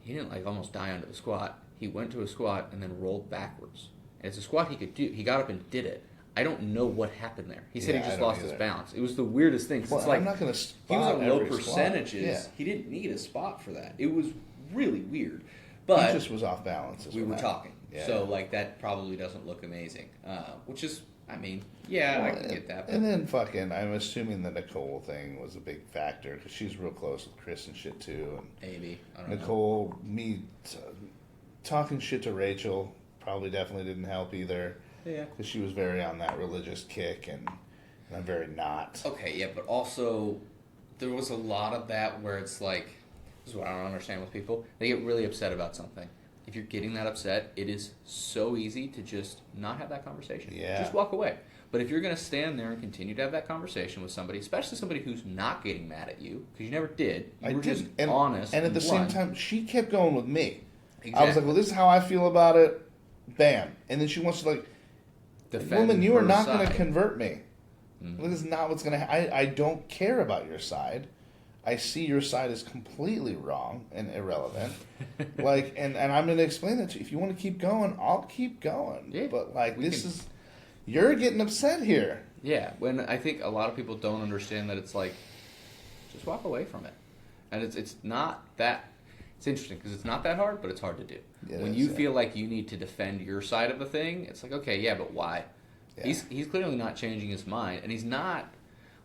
he didn't, like, almost die under the squat. He went to a squat and then rolled backwards. And it's a squat he could do. He got up and did it. I don't know what happened there. He said he just lost his balance. It was the weirdest thing. Well, it's like, I'm not going to spot he was on low percentages. Yeah. He didn't need a spot for that. It was really weird. But he just was off balance. We were talking. Yeah. So, like, that probably doesn't look amazing. Which is, I mean, I can get that. But. And then fucking, I'm assuming the Nicole thing was a big factor because she's real close with Chris and shit too. And maybe. I don't Nicole, talking shit to Rachel probably definitely didn't help either. Yeah. Because she was very on that religious kick, and I'm very not. Okay, yeah, but also there was a lot of that where it's like, this is what I don't understand with people. They get really upset about something. If you're getting that upset, it is so easy to just not have that conversation. Yeah. Just walk away. But if you're going to stand there and continue to have that conversation with somebody, especially somebody who's not getting mad at you, because you never did, you were just honest. And at the same time, she kept going with me. Exactly. I was like, well, this is how I feel about it. Bam. And then she wants to, like, defend woman, you are not going to convert me. This is not what's going to happen. I don't care about your side. I see your side as completely wrong and irrelevant. Like, and I'm going to explain that to you. If you want to keep going, I'll keep going. Yeah, but, like, you're getting upset here. Yeah, when I think a lot of people don't understand that it's like, just walk away from it. And it's not that, it's interesting because it's not that hard, but it's hard to do. Yeah, when you feel like you need to defend your side of the thing, it's like, okay, yeah, but why? Yeah. He's clearly not changing his mind, and he's not,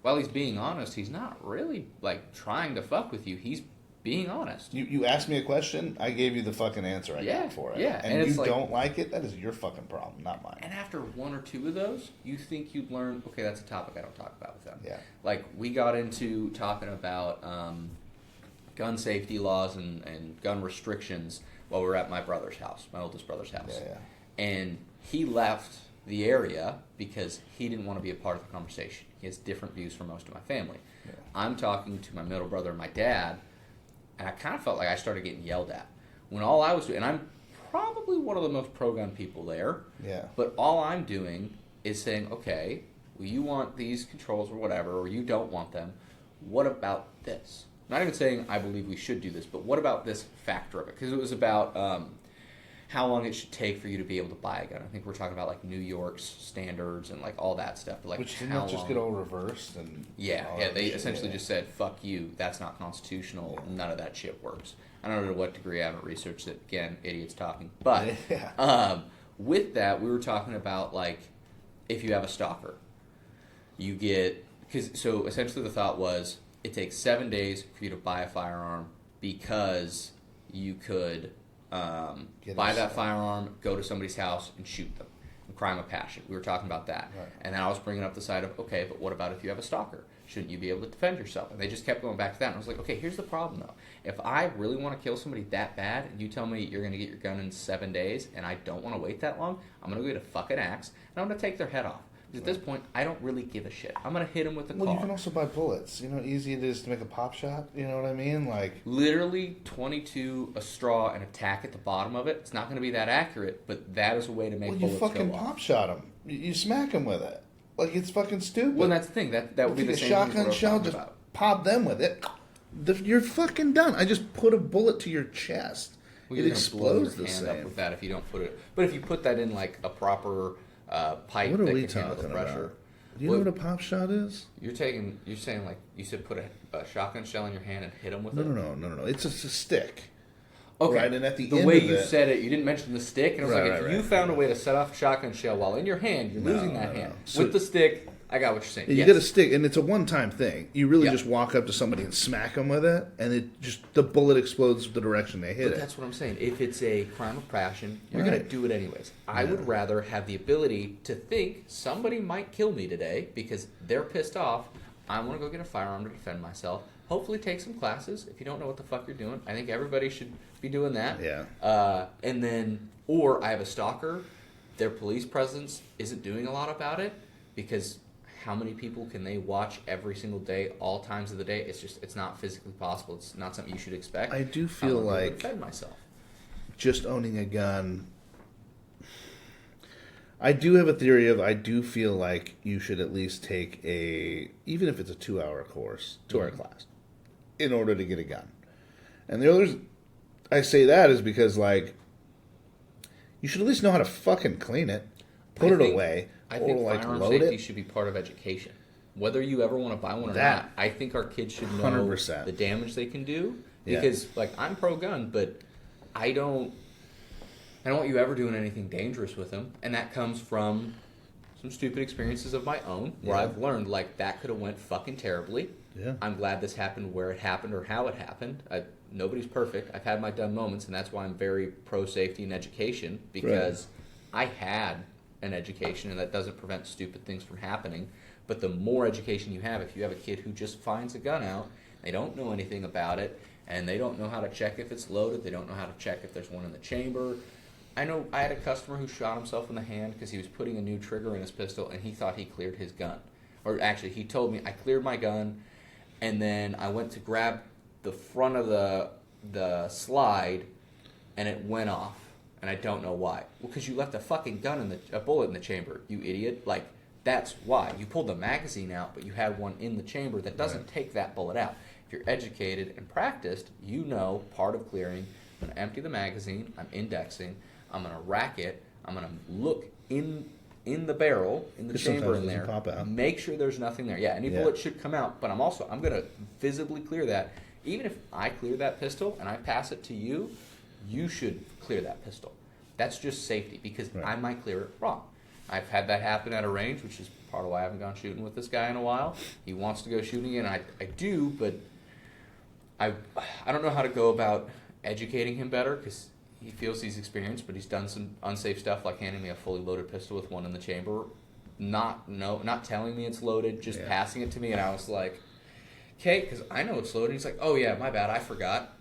while he's being honest, he's not really, like, trying to fuck with you. He's being honest. You asked me a question, I gave you the fucking answer I got for it. Yeah. And you don't like it, that is your fucking problem, not mine. And after one or two of those, you think you'd learn, okay, that's a topic I don't talk about with them. Yeah. Like, we got into talking about gun safety laws and gun restrictions while we were at my brother's house, my oldest brother's house. Yeah. And he left the area because he didn't want to be a part of the conversation. He has different views from most of my family. Yeah. I'm talking to my middle brother and my dad, and I kind of felt like I started getting yelled at. When all I was doing, and I'm probably one of the most pro-gun people there, but all I'm doing is saying, okay, well, you want these controls or whatever, or you don't want them. What about this? Not even saying I believe we should do this, but what about this factor of it? Because it was about how long it should take for you to be able to buy a gun. I think we're talking about like New York's standards and like all that stuff. But like, which didn't that just get all reversed and they essentially just said, "Fuck you, that's not constitutional. Yeah. None of that shit works." I don't know to what degree. I haven't researched it. Again, idiots talking. But with that, we were talking about like if you have a stalker, you get so essentially the thought was it takes 7 days for you to buy a firearm because you could. Buy that firearm, go to somebody's house, and shoot them. Crime of passion. We were talking about that. Right. And then I was bringing up the side of, okay, but what about if you have a stalker? Shouldn't you be able to defend yourself? And they just kept going back to that. And I was like, okay, here's the problem, though. If I really want to kill somebody that bad, and you tell me you're going to get your gun in 7 days, and I don't want to wait that long, I'm going to go get a fucking axe, and I'm going to take their head off. Because at this point, I don't really give a shit. I'm going to hit them with the car. Well, you can also buy bullets. You know how easy it is to make a pop shot? You know what I mean? Like literally 22 a straw and a tack at the bottom of it. It's not going to be that accurate, but that is a way to make bullets go off. You fucking pop shot them. You smack them with it. Like, it's fucking stupid. Well, that's the thing. That would be the same thing. A shotgun shell, just pop them with it. You're fucking done. I just put a bullet to your chest. Well, it explodes the same. Up with that if you don't put it. But if you put that in like a proper pipe what are that we can handle the pressure. About? Do you know what a pop shot is? You're saying like you said put a shotgun shell in your hand and hit them with it? No. It's just a stick. Okay. Right, and at the end way you said it, you didn't mention the stick, and I was if you found a way to set off a shotgun shell while in your hand, you're losing that hand. So, with the stick, I got what you're saying. You get a stick, and it's a one-time thing. You really just walk up to somebody and smack them with it, and the bullet explodes the direction they hit it. That's what I'm saying. If it's a crime of passion, you're going to do it anyways. I would rather have the ability to think somebody might kill me today because they're pissed off. I want to go get a firearm to defend myself. Hopefully take some classes. If you don't know what the fuck you're doing, I think everybody should be doing that. Yeah. And then, or I have a stalker. Their police presence isn't doing a lot about it because how many people can they watch every single day, all times of the day? It's not physically possible. It's not something you should expect. I do feel like defend myself. Just owning a gun. I do have a theory of I do feel like you should at least take even if it's a 2-hour course, 2-hour class, in order to get a gun. And the others, I say that is because like you should at least know how to fucking clean it, put it away. I think firearm safety should be part of education. Whether you ever want to buy one or not, I think our kids should know 100%. The damage they can do. Because, like, I'm pro-gun, but I don't want you ever doing anything dangerous with them. And that comes from some stupid experiences of my own where I've learned, like, that could have went fucking terribly. Yeah. I'm glad this happened where it happened or how it happened. Nobody's perfect. I've had my dumb moments, and that's why I'm very pro-safety and education because I had an education, and that doesn't prevent stupid things from happening. But the more education you have, if you have a kid who just finds a gun out, they don't know anything about it, and they don't know how to check if it's loaded, they don't know how to check if there's one in the chamber. I know I had a customer who shot himself in the hand because he was putting a new trigger in his pistol, and he thought he cleared his gun. Or actually, he told me, I cleared my gun, and then I went to grab the front of the slide, and it went off. And I don't know why. Well, because you left a fucking a bullet in the chamber, you idiot. Like, that's why. You pulled the magazine out, but you had one in the chamber that doesn't take that bullet out. If you're educated and practiced, you know part of clearing. I'm going to empty the magazine. I'm indexing. I'm going to rack it. I'm going to look in the barrel, in the chamber in there. Pop out. Make sure there's nothing there. Yeah, any bullet should come out, but I'm going to visibly clear that. Even if I clear that pistol and I pass it to you, you should clear that pistol. That's just safety because I might clear it wrong. I've had that happen at a range, which is part of why I haven't gone shooting with this guy in a while. He wants to go shooting, and I do, but I don't know how to go about educating him better because he feels he's experienced, but he's done some unsafe stuff like handing me a fully loaded pistol with one in the chamber, not telling me it's loaded, just passing it to me, and I was like, okay, because I know it's loading. He's like, oh yeah, my bad, I forgot.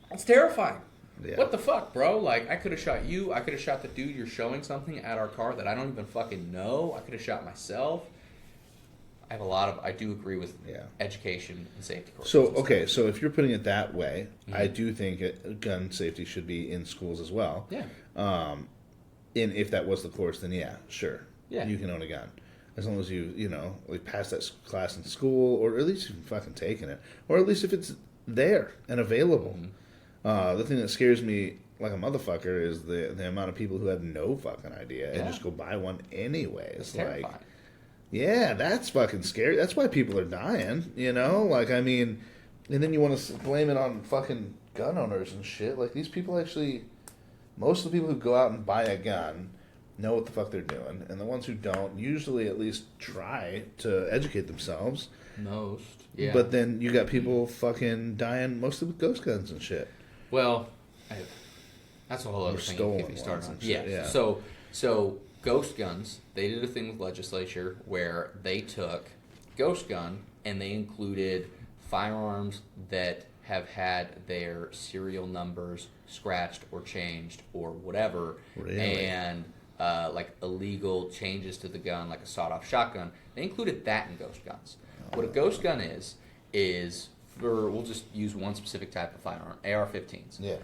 That's terrifying. Yeah. What the fuck, bro? Like, I could have shot you. I could have shot the dude you're showing something at our car that I don't even fucking know. I could have shot myself. I do agree with education and safety courses. So, okay, so if you're putting it that way, I do think gun safety should be in schools as well. Yeah. And if that was the course, then sure. Yeah. You can own a gun. As long as you like pass that class in school, or at least you've fucking taken it. Or at least if it's there and available. The thing that scares me like a motherfucker is the amount of people who have no fucking idea and just go buy one anyway. It's like, yeah, that's fucking scary. That's why people are dying, Like, I mean, and then you want to blame it on fucking gun owners and shit. Like, these people actually, most of the people who go out and buy a gun know what the fuck they're doing. And the ones who don't usually at least try to educate themselves. Most, yeah. But then you got people fucking dying mostly with ghost guns and shit. Well, that's a whole other thing if you start on. Yeah. So ghost guns, they did a thing with legislature where they took ghost gun and they included firearms that have had their serial numbers scratched or changed or whatever. Really? And like illegal changes to the gun, like a sawed-off shotgun. They included that in ghost guns. What a ghost gun is we'll just use one specific type of firearm, AR-15s. Yeah.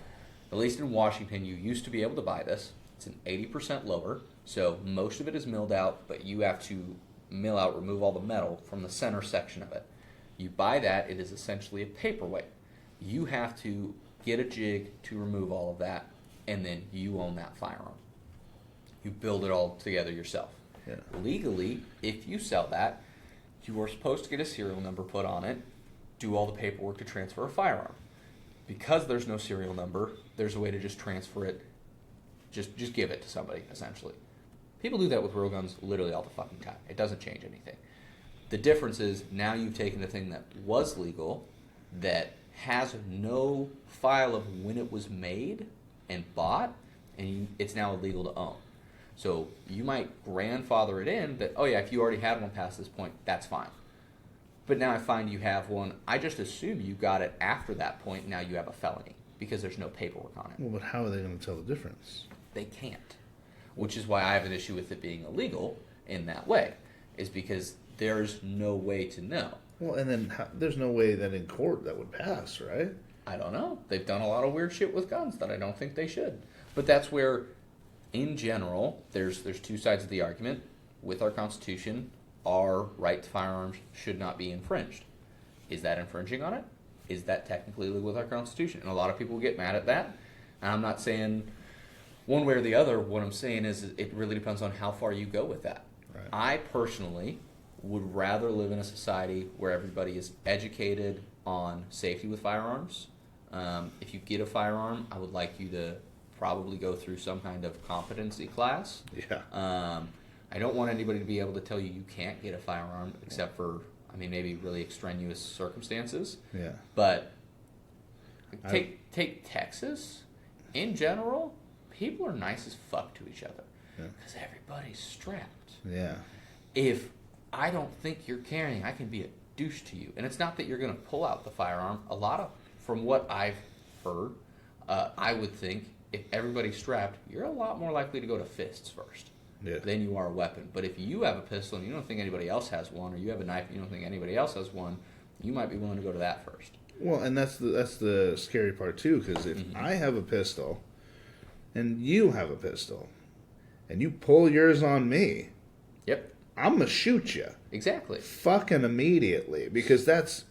At least in Washington, you used to be able to buy this. It's an 80% lower, so most of it is milled out, but you have to remove all the metal from the center section of it. You buy that, it is essentially a paperweight. You have to get a jig to remove all of that, and then you own that firearm. You build it all together yourself. Yeah. Legally, if you sell that, you are supposed to get a serial number put on it, do all the paperwork to transfer a firearm. Because there's no serial number, there's a way to just transfer it, just give it to somebody, essentially. People do that with real guns literally all the fucking time. It doesn't change anything. The difference is now you've taken a thing that was legal, that has no file of when it was made and bought, and it's now illegal to own. So you might grandfather it in that, oh yeah, if you already had one past this point, that's fine. But now I find you have one, I just assume you got it after that point, now you have a felony, because there's no paperwork on it. Well, but how are they going to tell the difference? They can't. Which is why I have an issue with it being illegal in that way, is because there's no way to know. Well, and then there's no way that in court that would pass, right? I don't know. They've done a lot of weird shit with guns that I don't think they should. But that's where, in general, there's two sides of the argument. With our Constitution, our right to firearms should not be infringed. Is that infringing on it? Is that technically illegal with our Constitution? And a lot of people get mad at that. And I'm not saying one way or the other. What I'm saying is it really depends on how far you go with that. Right. I personally would rather live in a society where everybody is educated on safety with firearms. If you get a firearm, I would like you to probably go through some kind of competency class. Yeah. I don't want anybody to be able to tell you can't get a firearm except for, maybe really extraneous circumstances. Yeah. But take Texas. In general, people are nice as fuck to each other because everybody's strapped. Yeah. If I don't think you're carrying, I can be a douche to you. And it's not that you're going to pull out the firearm. From what I've heard, I would think if everybody's strapped, you're a lot more likely to go to fists first. Yeah. Than you are a weapon. But if you have a pistol and you don't think anybody else has one, or you have a knife and you don't think anybody else has one, you might be willing to go to that first. Well, and that's the scary part too, because if I have a pistol and you have a pistol and you pull yours on me, I'm gonna shoot you. Exactly. Fucking immediately, because that's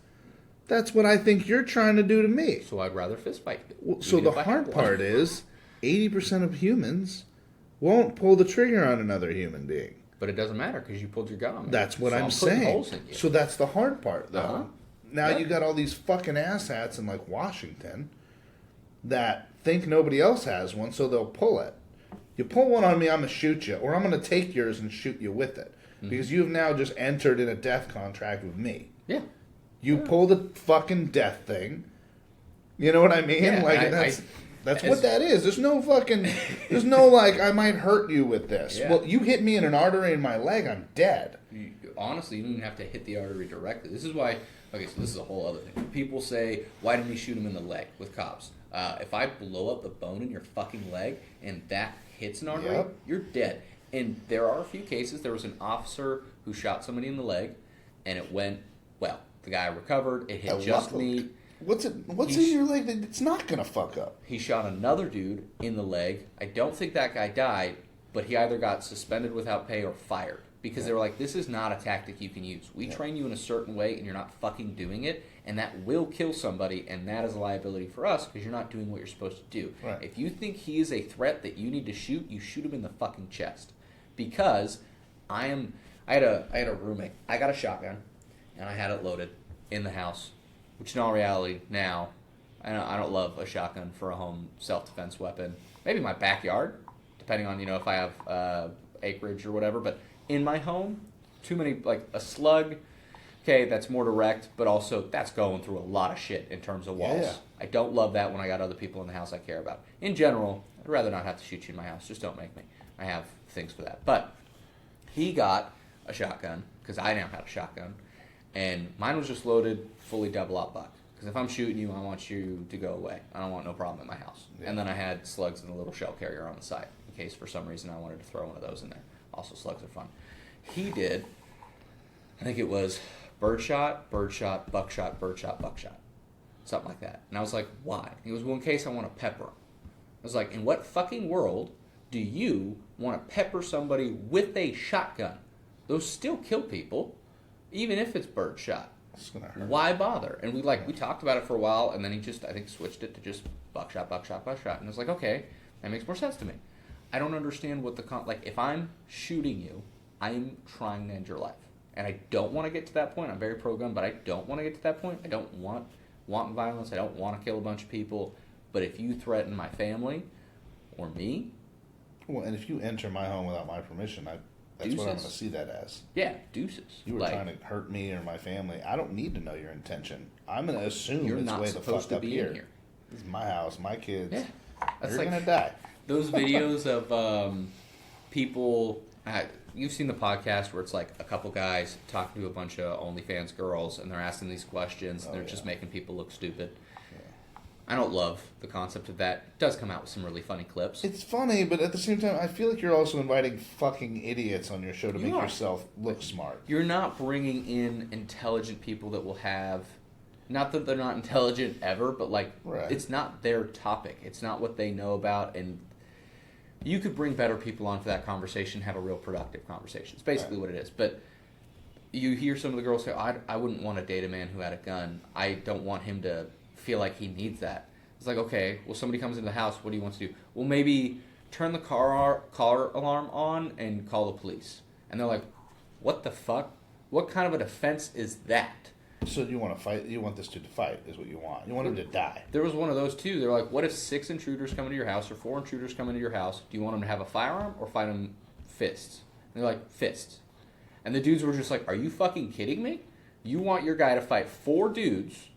what I think you're trying to do to me. So I'd rather fist fight you. Well, so the hard part is 80% of humans won't pull the trigger on another human being. But it doesn't matter because you pulled your gun on me. That's what I'm saying. So that's the hard part, though. Now you got all these fucking asshats in like Washington that think nobody else has one, so they'll pull it. You pull one on me, I'm gonna shoot you, or I'm gonna take yours and shoot you with it, because you've now just entered in a death contract with me. Yeah. You pull the fucking death thing. You know what I mean? Yeah, That's what that is. There's no like, I might hurt you with this. Yeah. Well, you hit me in an artery in my leg, I'm dead. Honestly, you don't even have to hit the artery directly. This is why Okay, so this is a whole other thing. People say, why didn't he shoot him in the leg with cops? If I blow up the bone in your fucking leg and that hits an artery, you're dead. And there are a few cases. There was an officer who shot somebody in the leg, and it went, well, the guy recovered. It hit just me. What's in your leg that it's not going to fuck up? He shot another dude in the leg. I don't think that guy died, but he either got suspended without pay or fired. Because they were like, this is not a tactic you can use. We train you in a certain way, and you're not fucking doing it, and that will kill somebody, and that is a liability for us because you're not doing what you're supposed to do. Right. If you think he is a threat that you need to shoot, you shoot him in the fucking chest. Because I had a roommate. I got a shotgun, and I had it loaded in the house, which in all reality now, I don't love a shotgun for a home self-defense weapon. Maybe my backyard, depending on, if I have acreage or whatever, but in my home, too many, like a slug, okay, that's more direct, but also that's going through a lot of shit in terms of walls. Yeah. I don't love that when I got other people in the house I care about. In general, I'd rather not have to shoot you in my house. Just don't make me. I have things for that. But he got a shotgun, because I now had a shotgun, and mine was just loaded, fully double-aught buck. Because if I'm shooting you, I want you to go away. I don't want no problem in my house. Yeah. And then I had slugs in the little shell carrier on the side, in case for some reason I wanted to throw one of those in there. Also, slugs are fun. He did, I think it was birdshot, buckshot, buckshot. Something like that. And I was like, why? He goes, well, in case I want to pepper him. I was like, in what fucking world do you want to pepper somebody with a shotgun? Those still kill people, even if it's birdshot. It's gonna hurt. Why bother? And we talked about it for a while, and then he just, I think, switched it to just buckshot. And I was like, okay, that makes more sense to me. I don't understand what if I'm shooting you, I'm trying to end your life. And I don't want to get to that point. I'm very pro-gun, but I don't want to get to that point. I don't want violence. I don't want to kill a bunch of people. But if you threaten my family or me... Well, and if you enter my home without my permission, that's deuces. what I'm going to see that as. Yeah, deuces. You were trying to hurt me or my family. I don't need to know your intention. I'm going to assume you're it's not way the supposed fuck to up be in here. This is my house, my kids. Yeah. You're going to die. Those videos of people... you've seen the podcast where it's like a couple guys talking to a bunch of OnlyFans girls, and they're asking these questions, and they're just making people look stupid. Yeah. I don't love the concept of that. It does come out with some really funny clips. It's funny, but at the same time, I feel like you're also inviting fucking idiots on your show to make yourself look smart. You're not bringing in intelligent people that will have... Not that they're not intelligent ever, but It's not their topic. It's not what they know about, and... You could bring better people on for that conversation, have a real productive conversation. It's basically what it is. But you hear some of the girls say, I wouldn't want to date a man who had a gun. I don't want him to feel like he needs that. It's like, okay, well, somebody comes into the house. What do you want to do? Well, maybe turn the car alarm on and call the police. And they're like, what the fuck? What kind of a defense is that? So you want to fight? You want this dude to fight is what you want. You want him to die. There was one of those too. They're like, what if 6 intruders come into your house or 4 intruders come into your house? Do you want them to have a firearm or fight them fists? And they're like, fists. And the dudes were just like, are you fucking kidding me? You want your guy to fight 4 dudes,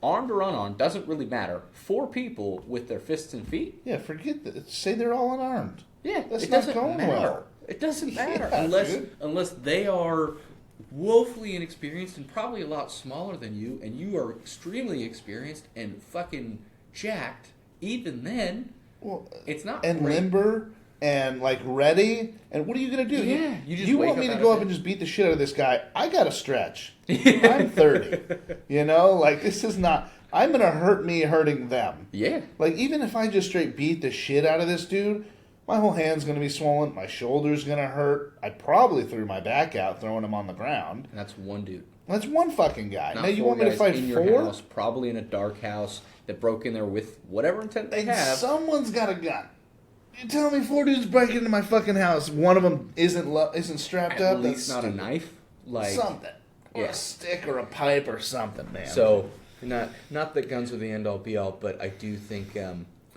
armed or unarmed, doesn't really matter, 4 people with their fists and feet? Yeah, forget that. Say they're all unarmed. Yeah, that's it not doesn't going matter. well. It doesn't matter Yeah, unless they are woefully inexperienced and probably a lot smaller than you, and you are extremely experienced and fucking jacked. Even then, it's not and great. limber and ready. And what are you gonna do? Yeah, you want me to go up and just beat the shit out of this guy? I gotta stretch. I'm 30. This is not. I'm gonna hurt me hurting them. Yeah. Even if I just straight beat the shit out of this dude. My whole hand's going to be swollen. My shoulder's going to hurt. I probably threw my back out throwing him on the ground. And that's one dude. That's one fucking guy. Not now you want me to fight in 4? Your house, probably in a dark house that broke in there with whatever intent they have. Someone's got a gun. You tell me 4 dudes break into my fucking house. One of them isn't strapped up. At least not a knife. Something. Or a stick or a pipe or something, man. So, not that guns are the end-all be-all, but I do think...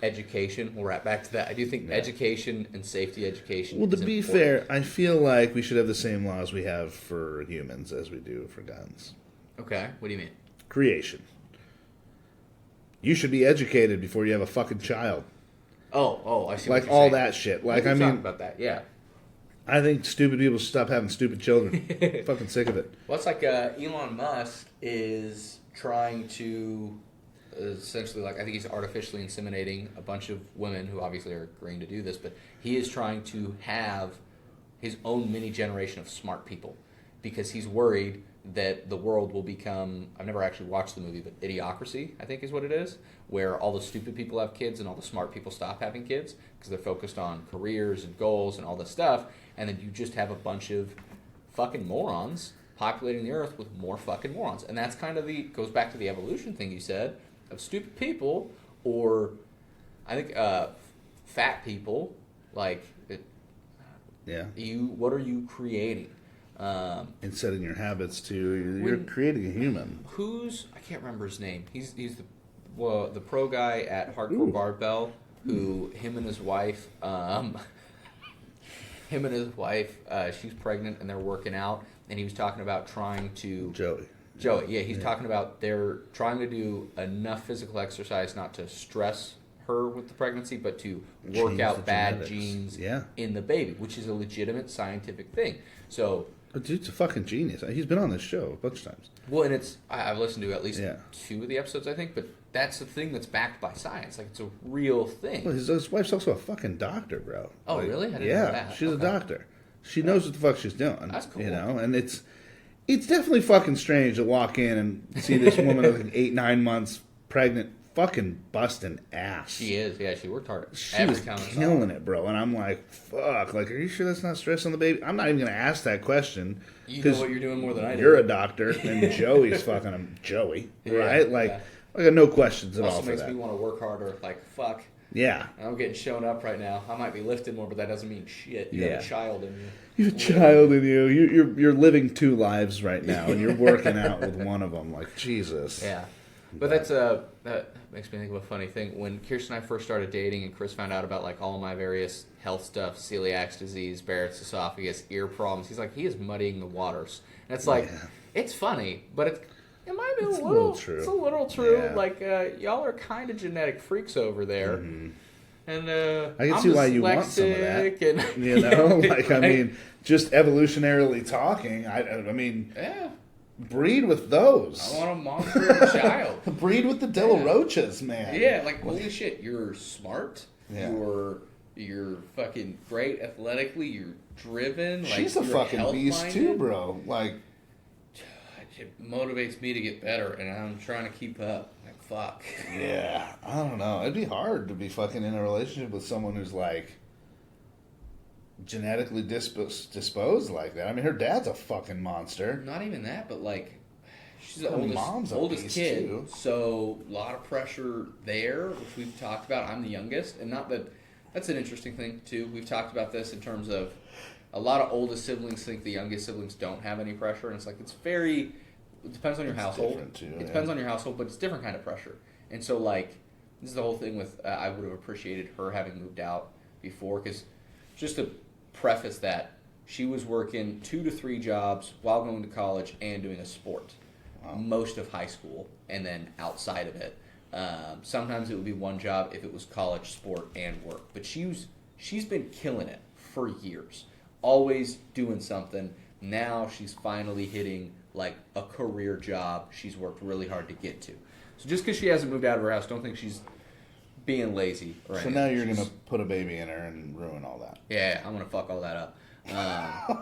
education, we'll wrap back to that. I do think education and safety education Well, to be fair, I feel like we should have the same laws we have for humans as we do for guns. Okay, what do you mean? Creation. You should be educated before you have a fucking child. Oh, I see. All that shit. Talk about that, yeah. I think stupid people should stop having stupid children. Fucking sick of it. Well, it's like Elon Musk is trying to essentially, like, I think he's artificially inseminating a bunch of women who obviously are agreeing to do this, but he is trying to have his own mini generation of smart people because he's worried that the world will become, I've never actually watched the movie, but Idiocracy, I think is what it is, where all the stupid people have kids and all the smart people stop having kids because they're focused on careers and goals and all this stuff, and then you just have a bunch of fucking morons populating the earth with more fucking morons. And that's kind of goes back to the evolution thing you said, of stupid people, or I think fat people, like, what are you creating? And setting your habits to, you're creating a human. I can't remember his name. He's the pro guy at Hardcore Barbell, who him and his wife, she's pregnant and they're working out, and he was talking about trying to... Joey, yeah, he's talking about they're trying to do enough physical exercise not to stress her with the pregnancy, but to work out bad genes in the baby, which is a legitimate scientific thing. So... Dude's a fucking genius. He's been on this show a bunch of times. Well, and I've listened to at least 2 of the episodes, I think, but that's the thing that's backed by science. Like, it's a real thing. Well, his wife's also a fucking doctor, bro. Oh, like, really? I didn't know that. She's a doctor. She knows what the fuck she's doing. That's cool. You know, and it's definitely fucking strange to walk in and see this woman like 8-9 months pregnant, fucking busting ass. She is, yeah. She worked hard. She was killing it, bro. And I'm like, fuck. Like, are you sure that's not stress on the baby? I'm not even gonna ask that question. You know what you're doing more than I do. You're a doctor, and Joey's fucking him. Joey, right? Like, I got no questions at all for that. Also makes me want to work harder. Like, fuck. Yeah. I'm getting shown up right now. I might be lifting more, but that doesn't mean shit. You have a child in you. You have a child in you. You're living 2 lives right now, and you're working out with one of them. Like, Jesus. Yeah. But that makes me think of a funny thing. When Kirsten and I first started dating and Chris found out about like all my various health stuff, celiac disease, Barrett's esophagus, ear problems, he's like, he is muddying the waters. And it's like, it's funny, but it might be a little true. It's a little true. Yeah. Like, y'all are kind of genetic freaks over there. Mm-hmm. And I can see why you want some of that. And, you know, like, I mean, just evolutionarily talking, I mean... Yeah. Breed with those. I want a monster child. Breed with the De La Rochas, man. Yeah, like, holy shit, you're smart. Yeah. You're fucking great athletically. You're driven. She's like, a fucking beast too, bro. Like, it motivates me to get better, and I'm trying to keep up. Like, fuck. Yeah, I don't know. It'd be hard to be fucking in a relationship with someone who's like genetically disposed like that. I mean, her dad's a fucking monster. Not even that, but like, she's the oldest kid, too. So a lot of pressure there, which we've talked about. I'm the youngest, and not that that's an interesting thing too. We've talked about this in terms of a lot of oldest siblings think the youngest siblings don't have any pressure, and it's like it depends on your household. Too, it depends on your household, but it's a different kind of pressure. And so, like, this is the whole thing with I would have appreciated her having moved out before, because just to preface that, she was working 2 to 3 jobs while going to college and doing a sport most of high school, and then outside of it. Sometimes it would be one job if it was college, sport, and work. But she's been killing it for years, always doing something. Now she's finally hitting like a career job she's worked really hard to get to. So just because she hasn't moved out of her house, don't think she's being lazy or anything. So now you're going to put a baby in her and ruin all that. Yeah, I'm going to fuck all that up.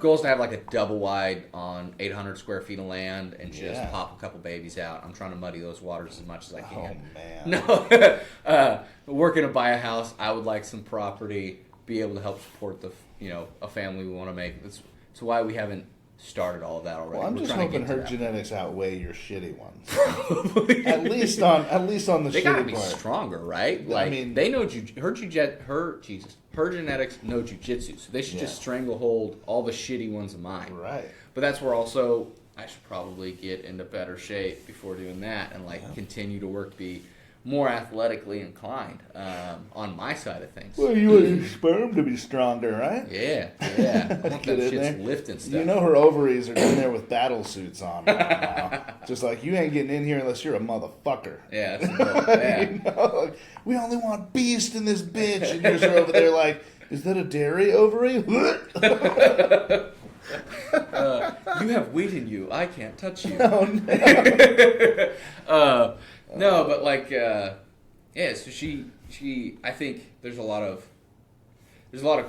Goal is to have like a double wide on 800 square feet of land and just pop a couple babies out. I'm trying to muddy those waters as much as I can. Oh, man. No. Working to buy a house, I would like some property, be able to help support a family we want to make. That's why we haven't started all of that already. Well, I'm just hoping her genetics outweigh your shitty ones. at least on the shitty part. They gotta be stronger, right? Like, I mean, they know her genetics know jujitsu, so they should just stranglehold all the shitty ones of mine. Right. But that's where also I should probably get into better shape before doing that, and continue to work to be more athletically inclined on my side of things. Well, you want your sperm to be stronger, right? Yeah. I want that shit's lifting stuff. You know her ovaries are in there with battle suits on right now. Just like, you ain't getting in here unless you're a motherfucker. Yeah, that's you know, like, we only want beast in this bitch. And yours are over there like, Is that a dairy ovary? You have wheat in you. I can't touch you. Oh, no. No, but like, yeah. So she. I think there's a lot of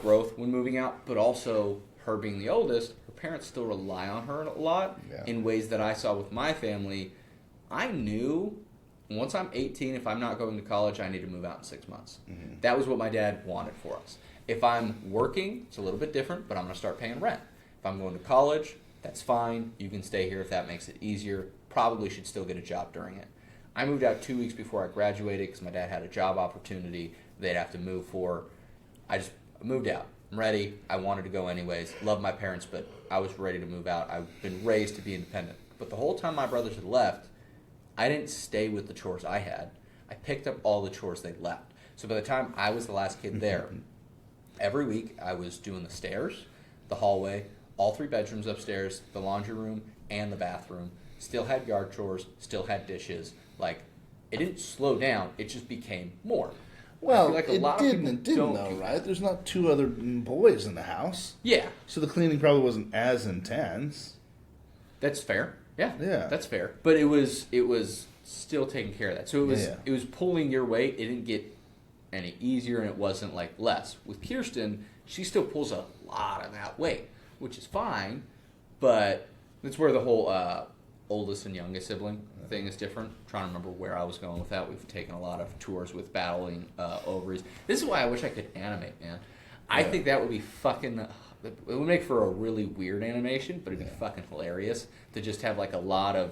growth when moving out, but also her being the oldest, her parents still rely on her a lot in ways that I saw with my family. I knew once I'm 18, if I'm not going to college, I need to move out in 6 months. Mm-hmm. That was what my dad wanted for us. If I'm working, it's a little bit different, but I'm going to start paying rent. If I'm going to college, that's fine. You can stay here if that makes it easier. Probably should still get a job during it. I moved out 2 weeks before I graduated because my dad had a job opportunity they'd have to move for. I just moved out. I'm ready. I wanted to go anyways. Love my parents, but I was ready to move out. I've been raised to be independent. But the whole time my brothers had left, I didn't stay with the chores I had. I picked up all the chores they left. So by the time I was the last kid there, every week I was doing the stairs, the hallway, all 3 bedrooms upstairs, the laundry room, and the bathroom. Still had yard chores, still had dishes. Like, it didn't slow down. It just became more. Well, like it didn't though, right? There's not 2 other boys in the house. Yeah. So the cleaning probably wasn't as intense. That's fair. Yeah. Yeah. That's fair. But it was still taking care of that. So it was pulling your weight. It didn't get any easier, and it wasn't like less. With Kirsten, she still pulls a lot of that weight, which is fine, but that's where the whole oldest and youngest sibling thing is different. I'm trying to remember where I was going with that. We've taken a lot of tours with battling ovaries. This is why I wish I could animate, man. I think that would be fucking... It would make for a really weird animation, but it'd be fucking hilarious to just have like a lot of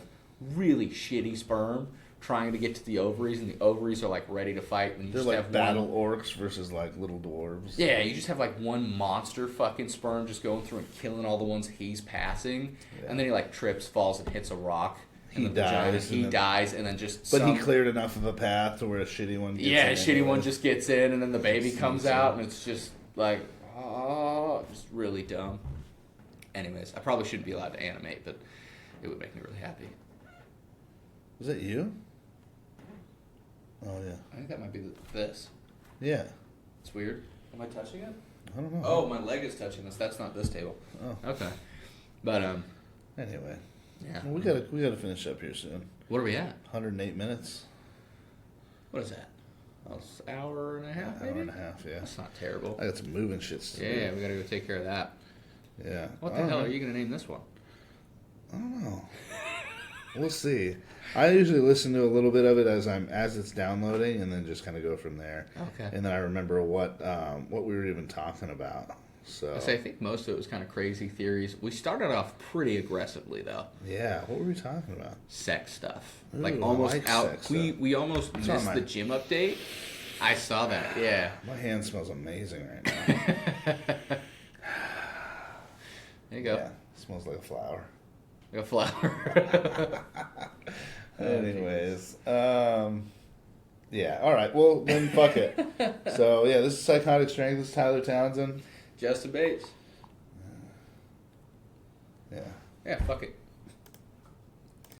really shitty sperm trying to get to the ovaries, and the ovaries are like ready to fight. And you They're just like have battle orcs versus like little dwarves. Yeah, you just have like one monster fucking sperm just going through and killing all the ones he's passing, and then he like trips, falls, and hits a rock. He dies. He dies, and then just. But he cleared enough of a path to where a shitty one gets in. Yeah, a shitty one just gets in, and then the baby comes out, and it's just like, oh, just really dumb. Anyways, I probably shouldn't be allowed to animate, but it would make me really happy. Was that you? Oh, yeah. I think that might be this. Yeah. It's weird. Am I touching it? I don't know. Oh, my leg is touching this. That's not this table. Oh. Okay. But, anyway. Yeah. Well, we gotta finish up here soon. What are we at? 108 minutes. What is that? An hour and a half, maybe? Hour and a half, yeah. That's not terrible. I got some moving shits to do. Yeah, we gotta go take care of that. Yeah. What the hell are you gonna name this one? I don't know. We'll see. I usually listen to a little bit of it as it's downloading, and then just kind of go from there. Okay. And then I remember what we were even talking about. So I think most of it was kind of crazy theories. We started off pretty aggressively, though. Yeah. What were we talking about? Sex stuff. Ooh, like almost like out. Sex We almost missed the gym update. I saw that. Yeah. My hand smells amazing right now. There you go. Yeah. It smells like a flower. Like a flower. Anyways, yeah. All right. Well, then fuck it. So yeah, this is Psychotic Strength. This is Tyler Townsend. Justin Bates. Yeah. Yeah. Fuck it.